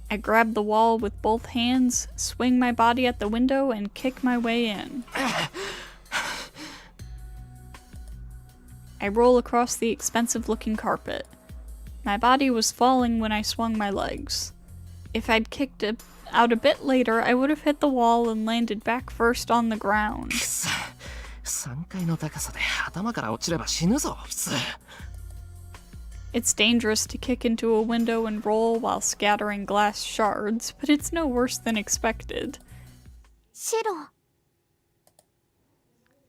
I grab the wall with both hands, swing my body at the window, and kick my way in. I roll across the expensive-looking carpet. My body was falling when I swung my legs. If I'd kicked it out a bit later, I would have hit the wall and landed back first on the ground. 3階の高さで頭から落ちれば死ぬぞ普通。It's dangerous to kick into a window and roll while scattering glass shards, but it's no worse than expected. 白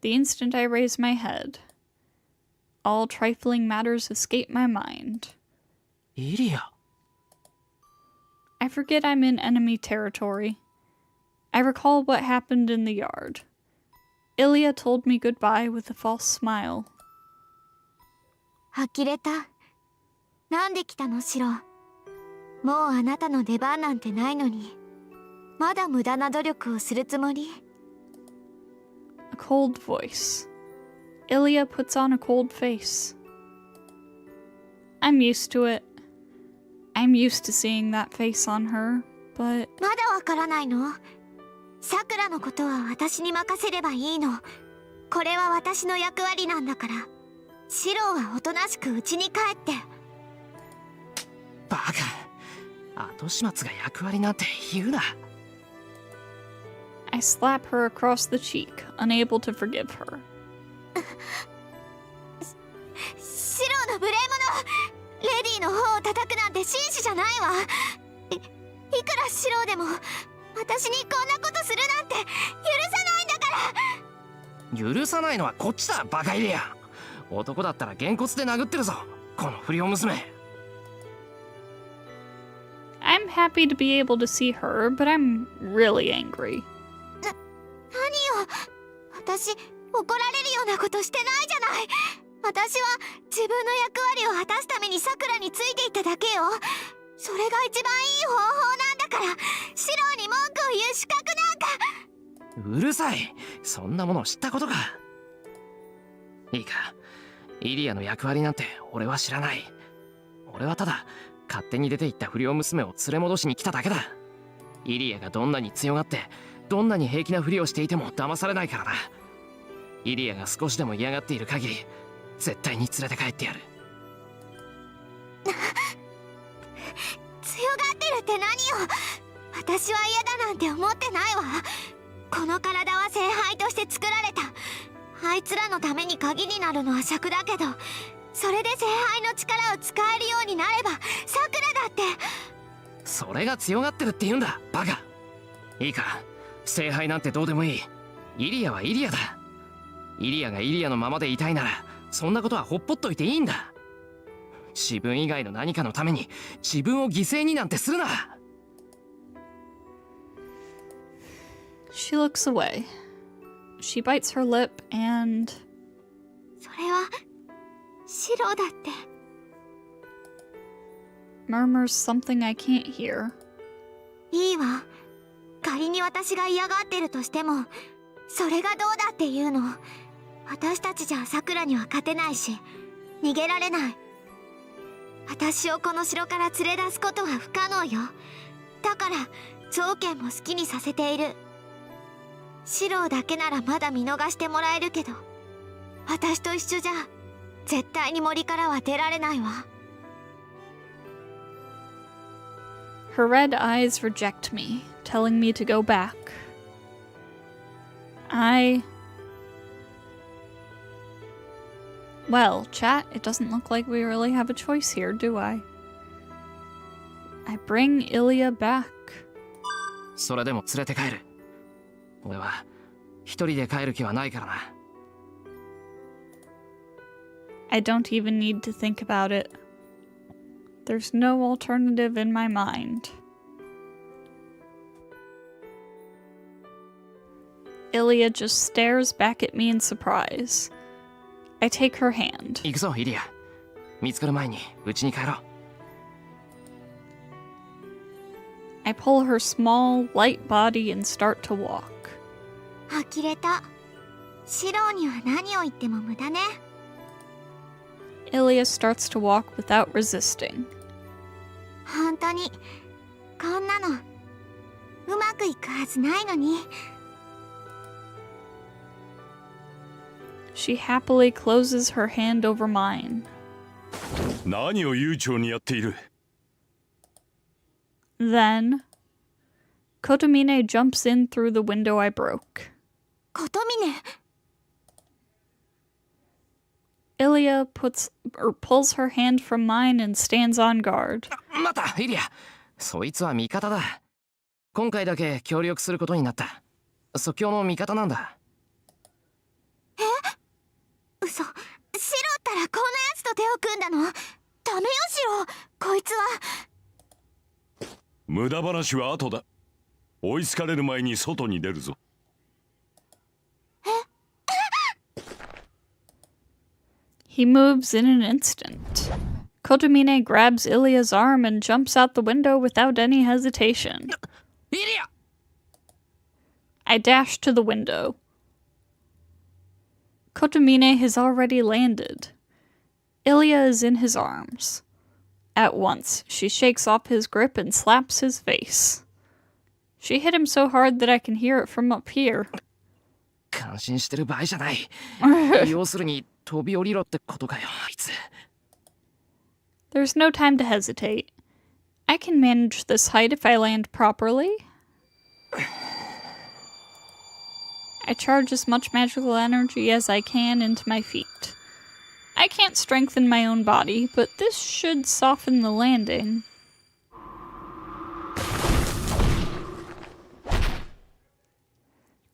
The instant I raise my head, all trifling matters escape my mind. イリア。 I forget I'm in enemy territory. I recall what happened in the yard. ILLYA told me goodbye with a false smile. 呆れた。なんで来たのシロ。もうあなたの出番なんてないのに。まだ無駄な努力をするつもり？ A cold voice. ILLYA puts on a cold face. I'm used to it. I'm used to seeing that face on her, but... まだわからないの？さくらのことは私に任せればいいの。これは私の役割なんだから。シロはおとなしく家に帰って。バカ。後始末が役割なんて言うな。I slap her across the cheek, unable to forgive her. シロの無礼者！レディの方を叩くなんて紳士じゃないわ。いくらシロでも私にこんなことするなんて許さないんだから。許さないのはこっちだバカイリア。男だったらげんこつで殴ってるぞこの不良娘。I'm happy to be able to see her, but I'm really angry. 何よ、私怒られるようなことしてないじゃない。私は自分の役割を果たすためにさくらについていっただけよ。それが一番いい方法なんだから、シロに文句を言う資格なんか。うるさい。そんなもの知ったことか。いいか、イリアの役割なんて俺は知らない。俺はただ勝手に出て行った不良娘を連れ戻しに来ただけだ。イリアがどんなに強がってどんなに平気なふりをしていても騙されないからな。イリアが少しでも嫌がっている限り絶対に連れて帰ってやる。て何よ。私は嫌だなんて思ってないわ。この体は聖杯として作られた。あいつらのために鍵になるのは尺だけど、それで聖杯の力を使えるようになればさくらだって。それが強がってるって言うんだ、バカ。いいか、聖杯なんてどうでもいい。イリアはイリアだ。イリアがイリアのままでいたいなら、そんなことはほっぽっといていいんだ。自分以外の何かのために自分を犠牲になんてするな。She looks away. She bites her lip and... それはシロだって。murmurs something I can't hear. いいわ。仮に私が嫌がってるとしても、それがどうだっていうの。私たちじゃさくらには勝てないし、逃げられない。私をこの城から連れ出すことは不可能よ。だから条件も好きにさせている。シロだけならまだ見逃してもらえるけど、私と一緒じゃ絶対に森からは出られないわ。Her red eyes reject me, telling me to go back. Well, chat, it doesn't look like we really have a choice here, do I? I bring ILLYA back. それでも連れて帰る。俺は一人で帰る気はないからな。I don't even need to think about it. There's no alternative in my mind. ILLYA just stares back at me in surprise. I take her hand. 行くぞ、イリア。見つかる前に家に帰ろう。I pull her small, light body and start to walk. 呆れた。シロには何を言っても無駄ね。ILLYA starts to walk without resisting. 本当にこんなのうまくいくはずないのに。She happily closes her hand over mine. 何を悠長にやっている。 Then, Kotomine jumps in through the window I broke. 琴峰。ILLYA pulls her hand from mine and stands on guard. 待った、イリア。そいつは味方だ。今回だけ協力することになった。即興の味方なんだ。嘘。シロったらこんなやつと手を組んだの？ダメよシロ。こいつは。無駄話は後だ。追いつかれる前に外に出るぞ。He moves in an instant. Kotomine grabs ILLYA's arm and jumps out the window without any hesitation. イリア! I dash to the window. Kotomine has already landed. ILLYA is in his arms. At once, she shakes off his grip and slaps his face. She hit him so hard that I can hear it from up here. 感心してる場合じゃない。要するに飛び降りろってことかよ、あいつ。There's no time to hesitate. I can manage this height if I land properly. I charge as much magical energy as I can into my feet. I can't strengthen my own body, but this should soften the landing.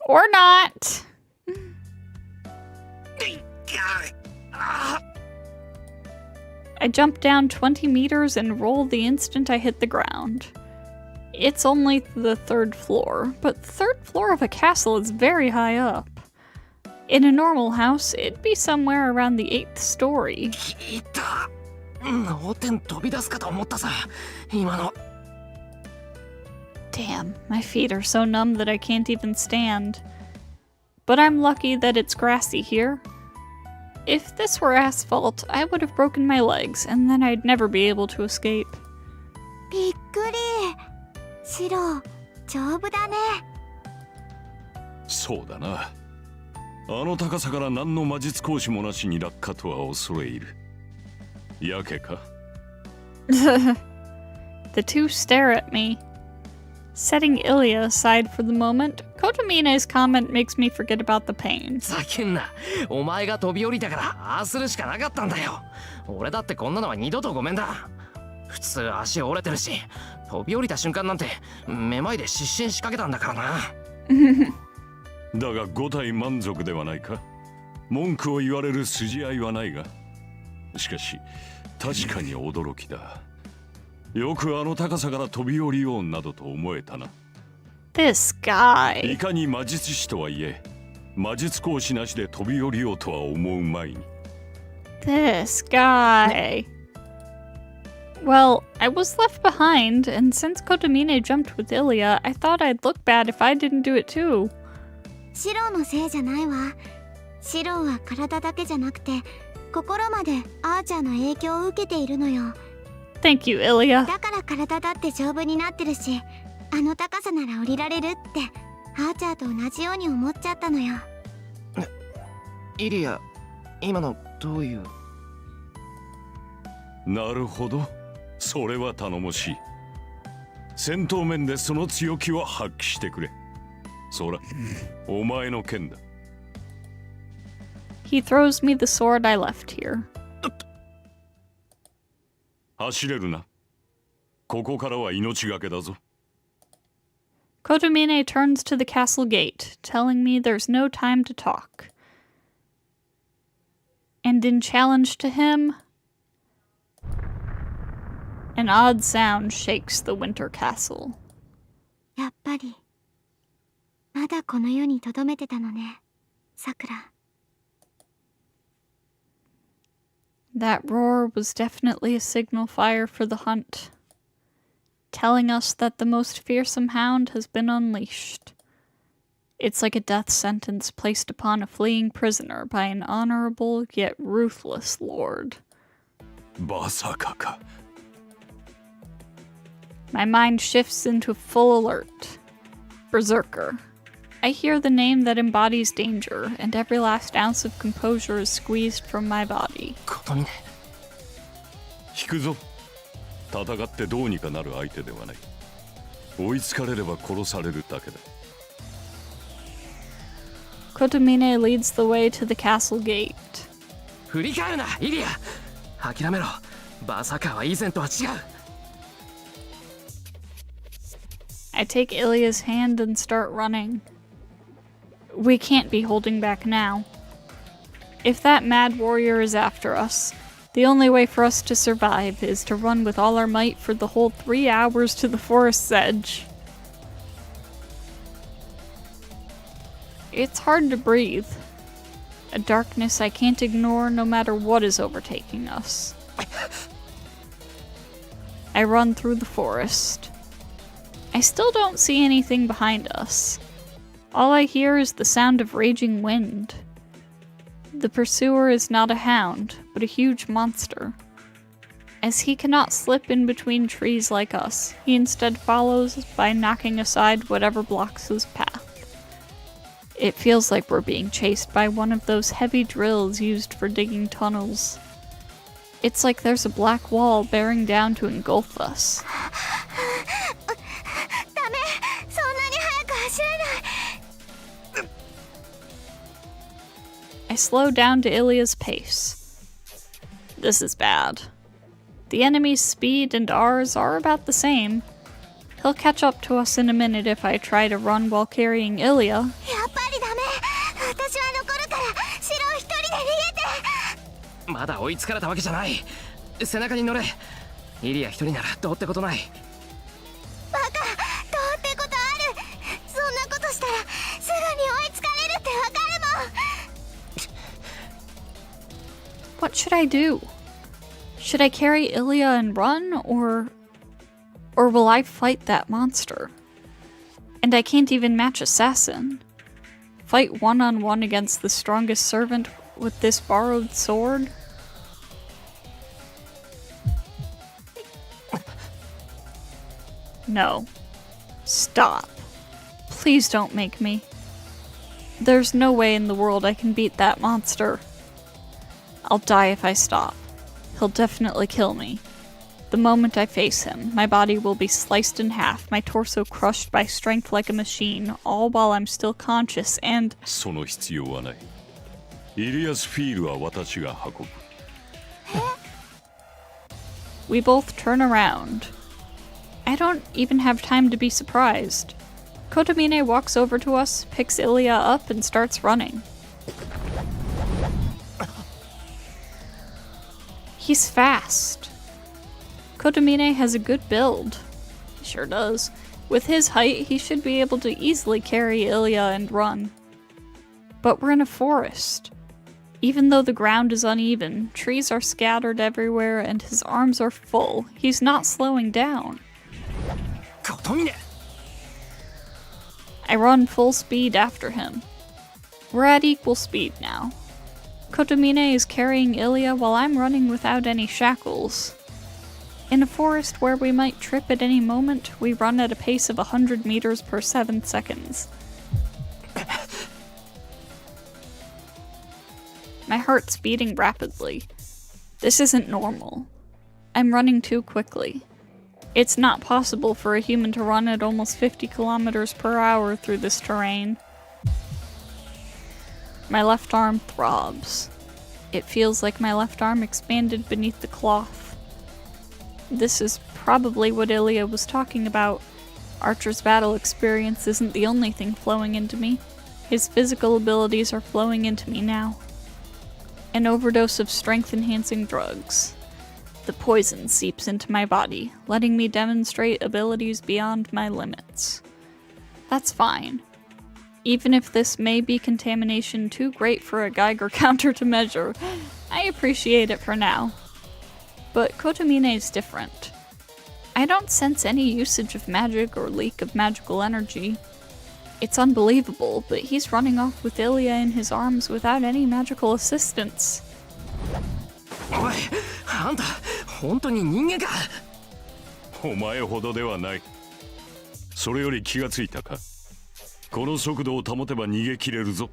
Or not. I jump down 20 meters and roll the instant I hit the ground. It's only the 3rd floor, but the 3rd floor of a castle is very high up. In a normal house, it'd be somewhere around the 8th story. いた。脳天飛び出すかと思ったさ、今の。Damn, my feet are so numb that I can't even stand. But I'm lucky that it's grassy here. If this were asphalt, I would have broken my legs, and then I'd never be able to escape. びっくり。シロ、丈夫だね。そうだな。あの高さから何の魔術講師もなしに落下とは恐れ入る。やけか？ The two stare at me. Setting ILLYA aside for the moment, Kotomine's comment makes me forget about the pain. ざけんな。お前が飛び降りたからああするしかなかったんだよ。俺だってこんなのは二度とごめんだ。普通足折れてるし、飛び降りた瞬間なんてめまいで失神しかけたんだからな。だが5体満足ではないか。文句を言われる筋合いはないが、しかし確かに驚きだ。よくあの高さから飛び降りようなどと思えたな。This guy. いかに魔術師とはいえ、魔術講師なしで飛び降りようとは思うまいに。This guy. Well, I was left behind, and since Kotomine jumped with ILLYA, I thought I'd look bad if I didn't do it too. シロのせいじゃないわ。シロは体だけじゃなくて心までアーチャーの影響を受けているのよ。Thank you, ILLYA. だから体だって丈夫になってるし、あの高さなら降りられるってアーチャーと同じように思っちゃったのよ。イリア、今のどういう。なるほど、それは頼もしい。戦闘面でその強気を発揮してくれ。そら、お前の剣だ。He throws me the sword I left here. 走れるな。ここからは命がけだぞ。Kotomine turns to the castle gate, telling me there's no time to talk. And in challenge to him, an odd sound shakes the winter castle. やっぱりまだこの世に留めてたのね、さくら。That roar was definitely a signal fire for the hunt, telling us that the most fearsome hound has been unleashed. It's like a death sentence placed upon a fleeing prisoner by an honorable yet ruthless lord. まさかか。My mind shifts into full alert. Berserker. I hear the name that embodies danger, and every last ounce of composure is squeezed from my body. ことみね。引くぞ。戦ってどうにかなる相手ではない。追いつかれれば殺されるだけだ。Kotomine leads the way to the castle gate. 振り返るな、イリア。諦めろ。バーサーカーは以前とは違う。I take ILLYA's hand and start running. We can't be holding back now. If that mad warrior is after us, the only way for us to survive is to run with all our might for the whole 3 hours to the forest's edge. It's hard to breathe. A darkness I can't ignore no matter what is overtaking us. I run through the forest. I still don't see anything behind us. All I hear is the sound of raging wind. The pursuer is not a hound, but a huge monster. As he cannot slip in between trees like us, he instead follows by knocking aside whatever blocks his path. It feels like we're being chased by one of those heavy drills used for digging tunnels. It's like there's a black wall bearing down to engulf us. ダメ、そんなに速く走れない。I slow down to ILLYA's pace. This is bad. The enemy's speed and ours are about the same. He'll catch up to us in a minute if I try to run while carrying ILLYA. やっぱりダメ。私は残るからシロ一人で逃げて。まだ追いつかれたわけじゃない。背中に乗れ。イリア一人ならどうってことない。バカ、どうってことある。そんなことしたらすぐに追いつかれるってわかるもん。What should I do? Should I carry ILLYA and run, or will I fight that monster? And I can't even match Assassin. Fight one-on-one against the strongest servant with this borrowed sword? No. Stop. Please don't make me. There's no way in the world I can beat that monster. I'll die if I stop. He'll definitely kill me. The moment I face him, my body will be sliced in half, my torso crushed by strength like a machine, all while I'm still conscious and... その必要はない。イリアスフィールは私が運ぶ。We both turn around. I don't even have time to be surprised. Kotomine walks over to us, picks ILLYA up, and starts running. He's fast. Kotomine has a good build. He sure does. With his height, he should be able to easily carry ILLYA and run. But we're in a forest. Even though the ground is uneven, trees are scattered everywhere and his arms are full, he's not slowing down. I run full speed after him. We're at equal speed now. Kotomine is carrying ILLYA while I'm running without any shackles. In a forest where we might trip at any moment, we run at a pace of 100 meters per 7 seconds. My heart's beating rapidly. This isn't normal. I'm running too quickly. It's not possible for a human to run at almost 50 kilometers per hour through this terrain. My left arm throbs. It feels like my left arm expanded beneath the cloth. This is probably what ILLYA was talking about. Archer's battle experience isn't the only thing flowing into me. His physical abilities are flowing into me now. An overdose of strength-enhancing drugs. The poison seeps into my body, letting me demonstrate abilities beyond my limits. That's fine. Even if this may be contamination too great for a Geiger counter to measure, I appreciate it for now. But Kotomine is different. I don't sense any usage of magic or leak of magical energy. It's unbelievable, but he's running off with ILLYA in his arms without any magical assistance. おい、あんた、本当に人間か？お前ほどではない。それより気がついたか。この速度を保てば逃げ切れるぞ。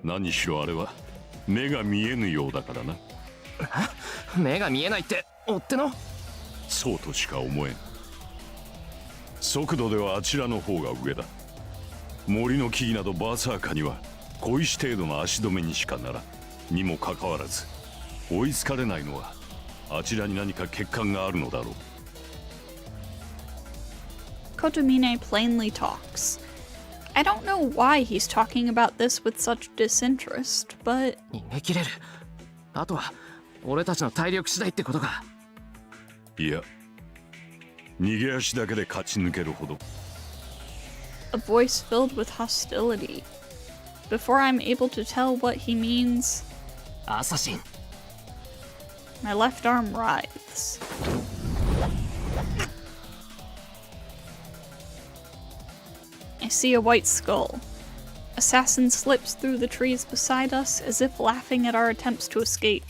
何しろあれは目が見えぬようだからな。目が見えないって追っての？そうとしか思えん。速度ではあちらの方が上だ。森の木々などバーサーカには小石程度の足止めにしかならん。にもかかわらず追いつかれないのはあちらに何か欠陥があるのだろう。Kotomine plainly talks. I don't know why he's talking about this with such disinterest, but... 逃げ切れる。あとは俺たちの体力次第ってことか。いや、逃げ足だけで勝ち抜けるほど。A voice filled with hostility. Before I'm able to tell what he means, アサシン。my left arm writhes. I see a white skull. Assassin slips through the trees beside us as if laughing at our attempts to escape.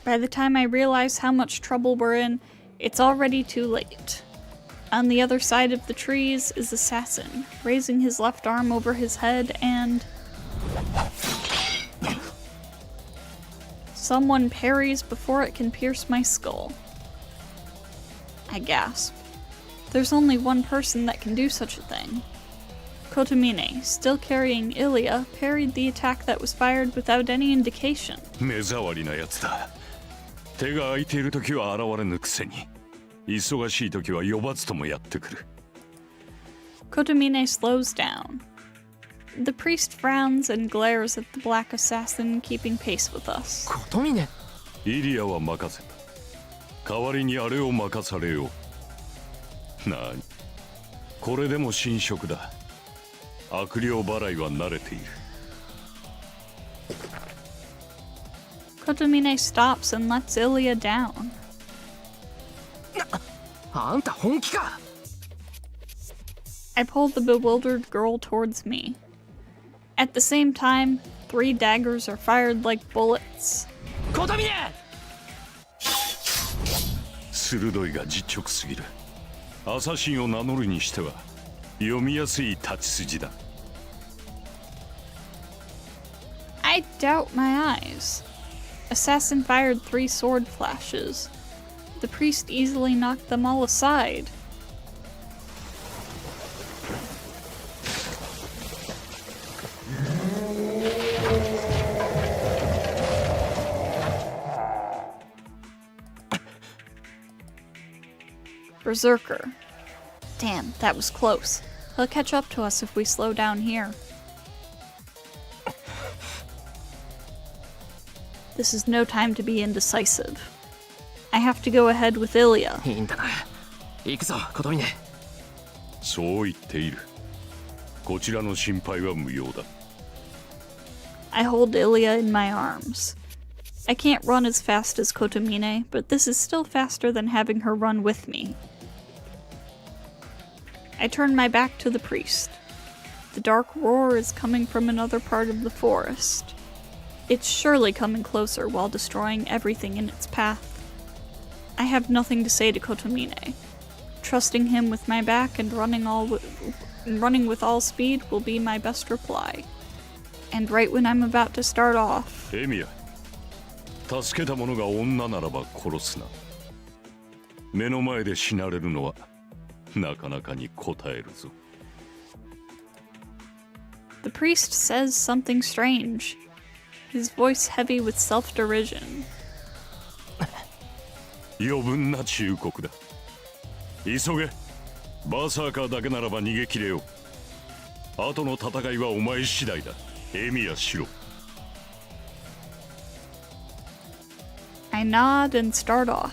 By the time I realize how much trouble we're in, it's already too late. On the other side of the trees is Assassin, raising his left arm over his head and... Someone parries before it can pierce my skull. I gasp. There's only one person that can do such a thing. Kotomine, still carrying ILLYA, parried the attack that was fired without any indication. 目障りなやつだ。手が空いているときは現れぬくせに、忙しいときは呼ばずともやってくる。Kotomine slows down. The priest frowns and glares at the black assassin keeping pace with us. ことみね。イリアは任せた。代わりにあれを任されよう。なに、これでも神職だ。悪霊払いは慣れている。Kotomine stops and lets ILLYA down. あんた本気か？ I pull the bewildered girl towards me. At the same time, 3 daggers are fired like bullets. ことみね！鋭いが実直すぎる。アサシンを名乗るにしては読みやすい太刀筋だ。I doubt my eyes. Assassin fired 3 sword flashes. The priest easily knocked them all aside. Berserker. Damn, that was close. He'll catch up to us if we slow down here. This is no time to be indecisive. I have to go ahead with ILLYA. いいんだな。行くぞ、琴峰。そう言っている。こちらの心配は無用だ。I hold ILLYA in my arms. I can't run as fast as Kotomine, but this is still faster than having her run with me. I turn my back to the priest. The dark roar is coming from another part of the forest. It's surely coming closer while destroying everything in its path. I have nothing to say to Kotomine. Trusting him with my back and running with all speed will be my best reply. And right when I'm about to start off... エミヤ、助けた者が女ならば殺すな。目の前で死なれるのはなかなかに応えるぞ。The priest says something strange, his voice heavy with self-derision. 余分な忠告だ。急げ。バーサーカーだけならば逃げ切れよう。後の戦いはお前次第だ。エミヤしろ。I nod and start off.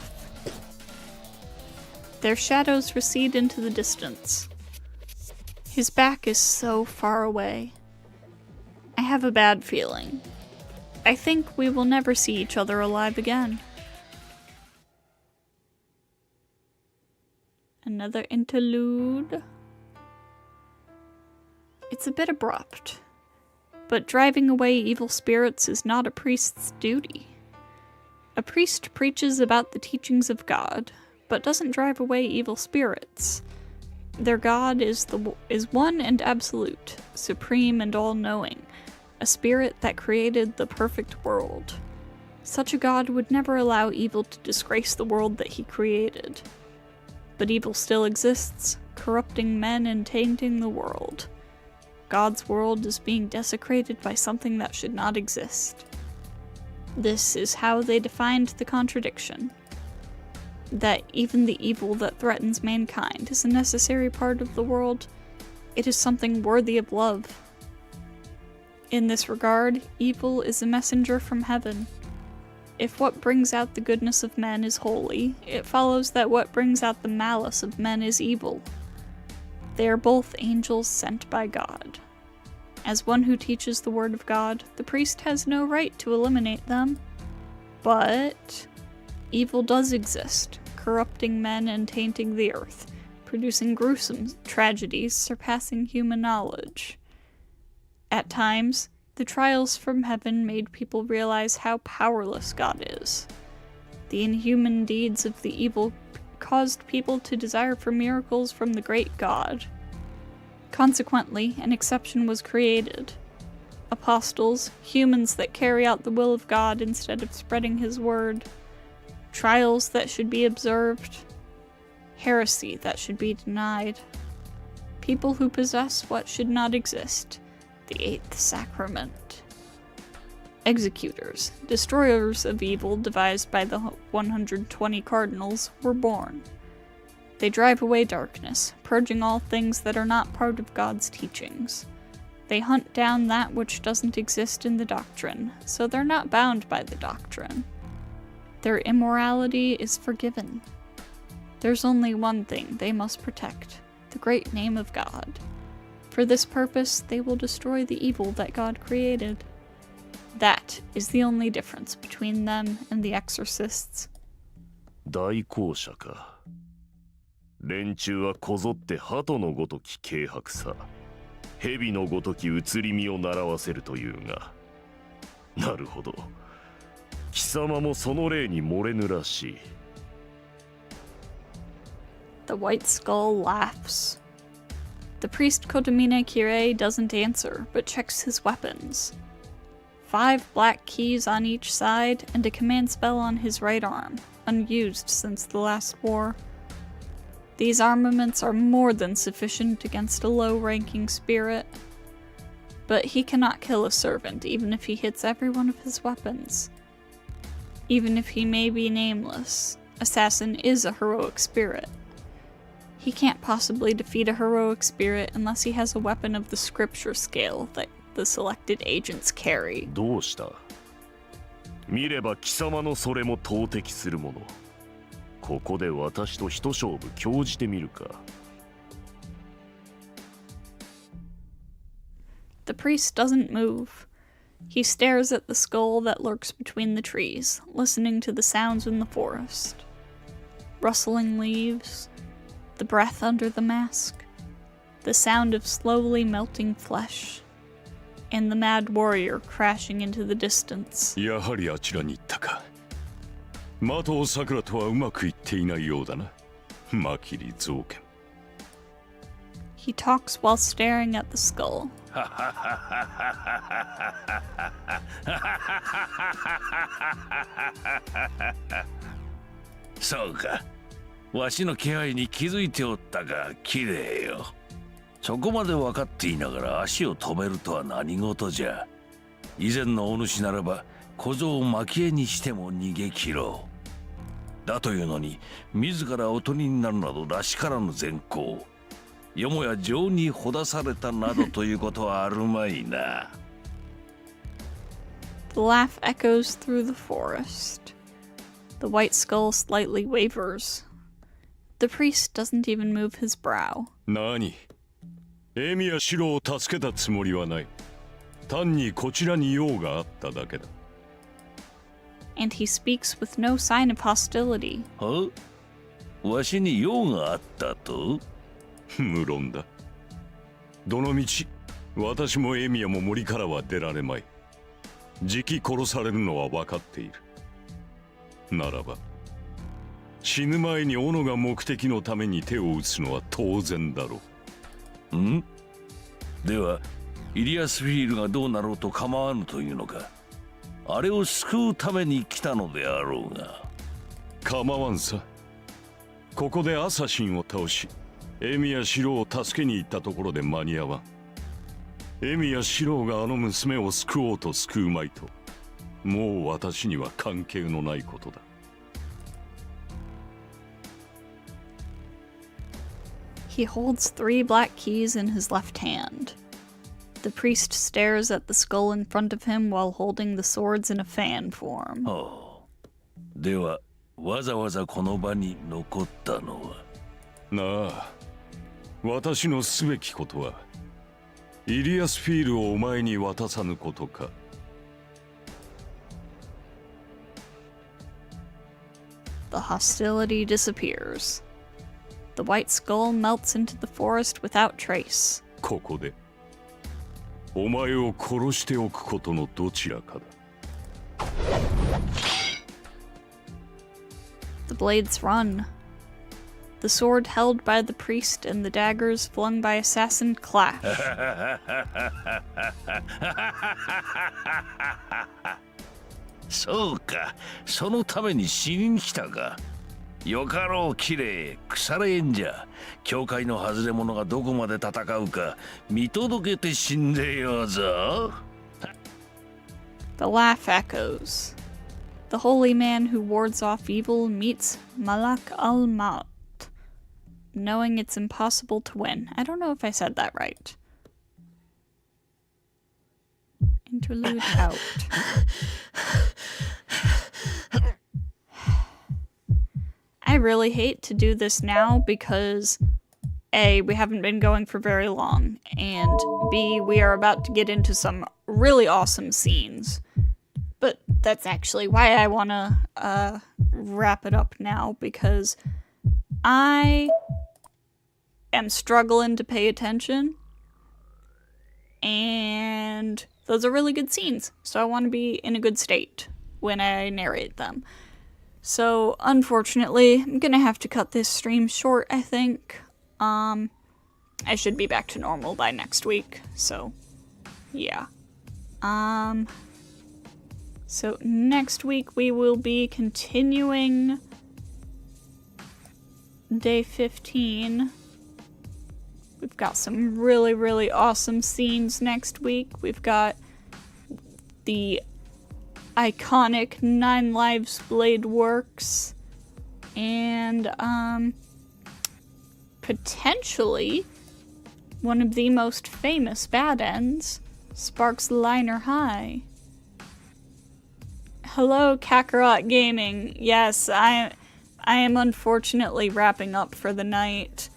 Their shadows recede into the distance. His back is so far away. I have a bad feeling. I think we will never see each other alive again. Another interlude. It's a bit abrupt, but driving away evil spirits is not a priest's duty. A priest preaches about the teachings of God, but doesn't drive away evil spirits. Their God is one and absolute, supreme and all-knowing, a spirit that created the perfect world. Such a God would never allow evil to disgrace the world that he created. But evil still exists, corrupting men and tainting the world. God's world is being desecrated by something that should not exist. This is how they defined the contradiction. That even the evil that threatens mankind is a necessary part of the world. It is something worthy of love. In this regard, evil is a messenger from heaven. If what brings out the goodness of men is holy, it follows that what brings out the malice of men is evil. They are both angels sent by God. As one who teaches the word of God, the priest has no right to eliminate them. But evil does exist, corrupting men and tainting the earth, producing gruesome tragedies surpassing human knowledge. At times, the trials from heaven made people realize how powerless God is. The inhuman deeds of the evil caused people to desire for miracles from the great God. Consequently, an exception was created. Apostles, humans that carry out the will of God instead of spreading his word. Trials that should be observed. Heresy that should be denied. People who possess what should not exist. The eighth sacrament. Executors, destroyers of evil devised by the 120 cardinals, were born. They drive away darkness, purging all things that are not part of God's teachings. They hunt down that which doesn't exist in the doctrine, so they're not bound by the doctrine. Their immorality is forgiven. There's only one thing they must protect, the great name of God. For this purpose, they will destroy the evil that God created. That is the only difference between them and the exorcists. 大公社か。連中はこぞって鳩のごとき軽薄さ、蛇のごとき移り身を習わせるというが。なるほど。貴様もその例に漏れぬらしい。The White Skull laughs. The priest Kotomine Kirei doesn't answer, but checks his weapons. 5 black keys on each side, and a command spell on his right arm, unused since the last war. These armaments are more than sufficient against a low-ranking spirit, but he cannot kill a servant even if he hits every one of his weapons. Even if he may be nameless, Assassin is a heroic spirit. He can't possibly defeat a heroic spirit unless he has a weapon of the scripture scale that the selected agents carry. どうした？見れば貴様のそれも投擲するもの。ここで私と一勝負興じてみるか。The priest doesn't move. He stares at the skull that lurks between the trees, listening to the sounds in the forest. Rustling leaves, the breath under the mask, the sound of slowly melting flesh, and the mad warrior crashing into the distance. やはりあちらに行ったか。的尾さくらとはうまくいっていないようだな。マキリ造剣。He talks while staring at the skull. そうか。わしの気配に気づいておったか。綺麗よ。そこまで分かっていながら足を止めるとは何事じゃ。以前のお主ならば小僧を蒔絵にしても逃げ切ろう。だというのに自らおとりになるなどらしからぬ善行。よもや情にほだされたなどということはあるまいな。The laugh echoes through the forest. The white skull slightly wavers. The priest doesn't even move his brow. 何？エミやシロを助けたつもりはない。単にこちらに用があっただけだ。And he speaks with no sign of hostility. は？わしに用があったと？無論だ。どのみち、私もエミヤも森からは出られまい。じき殺されるのは分かっている。ならば、死ぬ前に斧が目的のために手を打つのは当然だろう。ん？では、イリアスフィールがどうなろうと構わぬというのか。あれを救うために来たのであろうが。構わんさ。ここでアサシンを倒し、エミやシロを助けに行ったところで間に合わん。エミやシロがあの娘を救おうと救うまいと、もう私には関係のないことだ。He holds 3 black keys in his left hand. The priest stares at the skull in front of him while holding the swords in a fan form. はあ、では、わざわざこの場に残ったのは。なあ、私のすべきことは、イリアスフィールをお前に渡さぬことか。The hostility disappears. The white skull melts into the forest without trace. ここで、お前を殺しておくことのどちらかだ。The blades run. The sword held by the priest and the daggers flung by assassin clash. そうか、そのために死にに来たか。よかろう、綺麗、腐れ縁じゃ。教会の外れ者がどこまで戦うか見届けて死んでようぞ。The laugh echoes. The holy man who wards off evil meets Malak al-Maut, knowing it's impossible to win. I don't know if I said that right. Interlude out. I really hate to do this now because A, we haven't been going for very long, and B, we are about to get into some really awesome scenes. But that's actually why I want to wrap it up now, because I am struggling to pay attention, and those are really good scenes, so I want to be in a good state when I narrate them. So, unfortunately, I'm gonna have to cut this stream short, I think. I should be back to normal by next week, so, yeah. So next week we will be continuing day 15. We've got some really, really awesome scenes next week. We've got the iconic 9 Lives Blade Works and potentially one of the most famous bad ends, Sparks Liner High. Hello, Kakarot Gaming. Yes, I am unfortunately wrapping up for the night.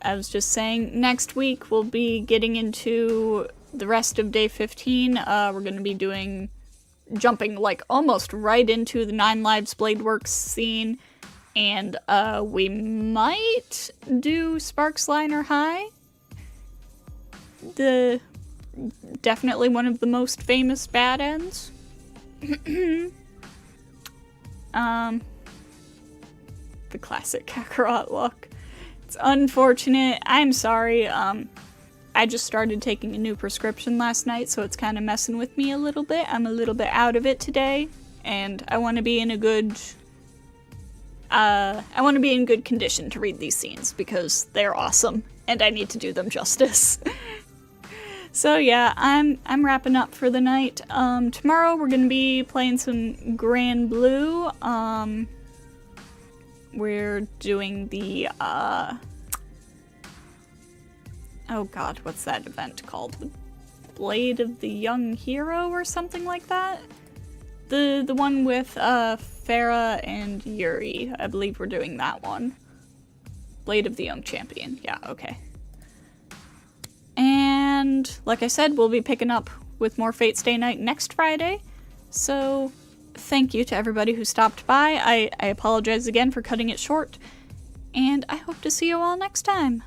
I was just saying, next week we'll be getting into the rest of day 15. We're going to be jumping like almost right into the 9 Lives Blade Works scene. And we might do Sparks Liner High. Definitely one of the most famous bad ends. The classic Kakarot look. It's unfortunate. I'm sorry. I just started taking a new prescription last night, so it's kind of messing with me a little bit. I'm a little bit out of it today, and I want to be in a good condition to read these scenes because they're awesome and I need to do them justice. So yeah, I'm wrapping up for the night. Tomorrow we're gonna be playing some Grand Blue. We're doing the oh god, what's that event called? The Blade of the Young Hero or something like that? The one with Farah and Yuri. I believe we're doing that one. Blade of the Young Champion. Yeah, okay. And like I said, we'll be picking up with more Fate Stay Night next Friday. So thank you to everybody who stopped by. I apologize again for cutting it short. And I hope to see you all next time.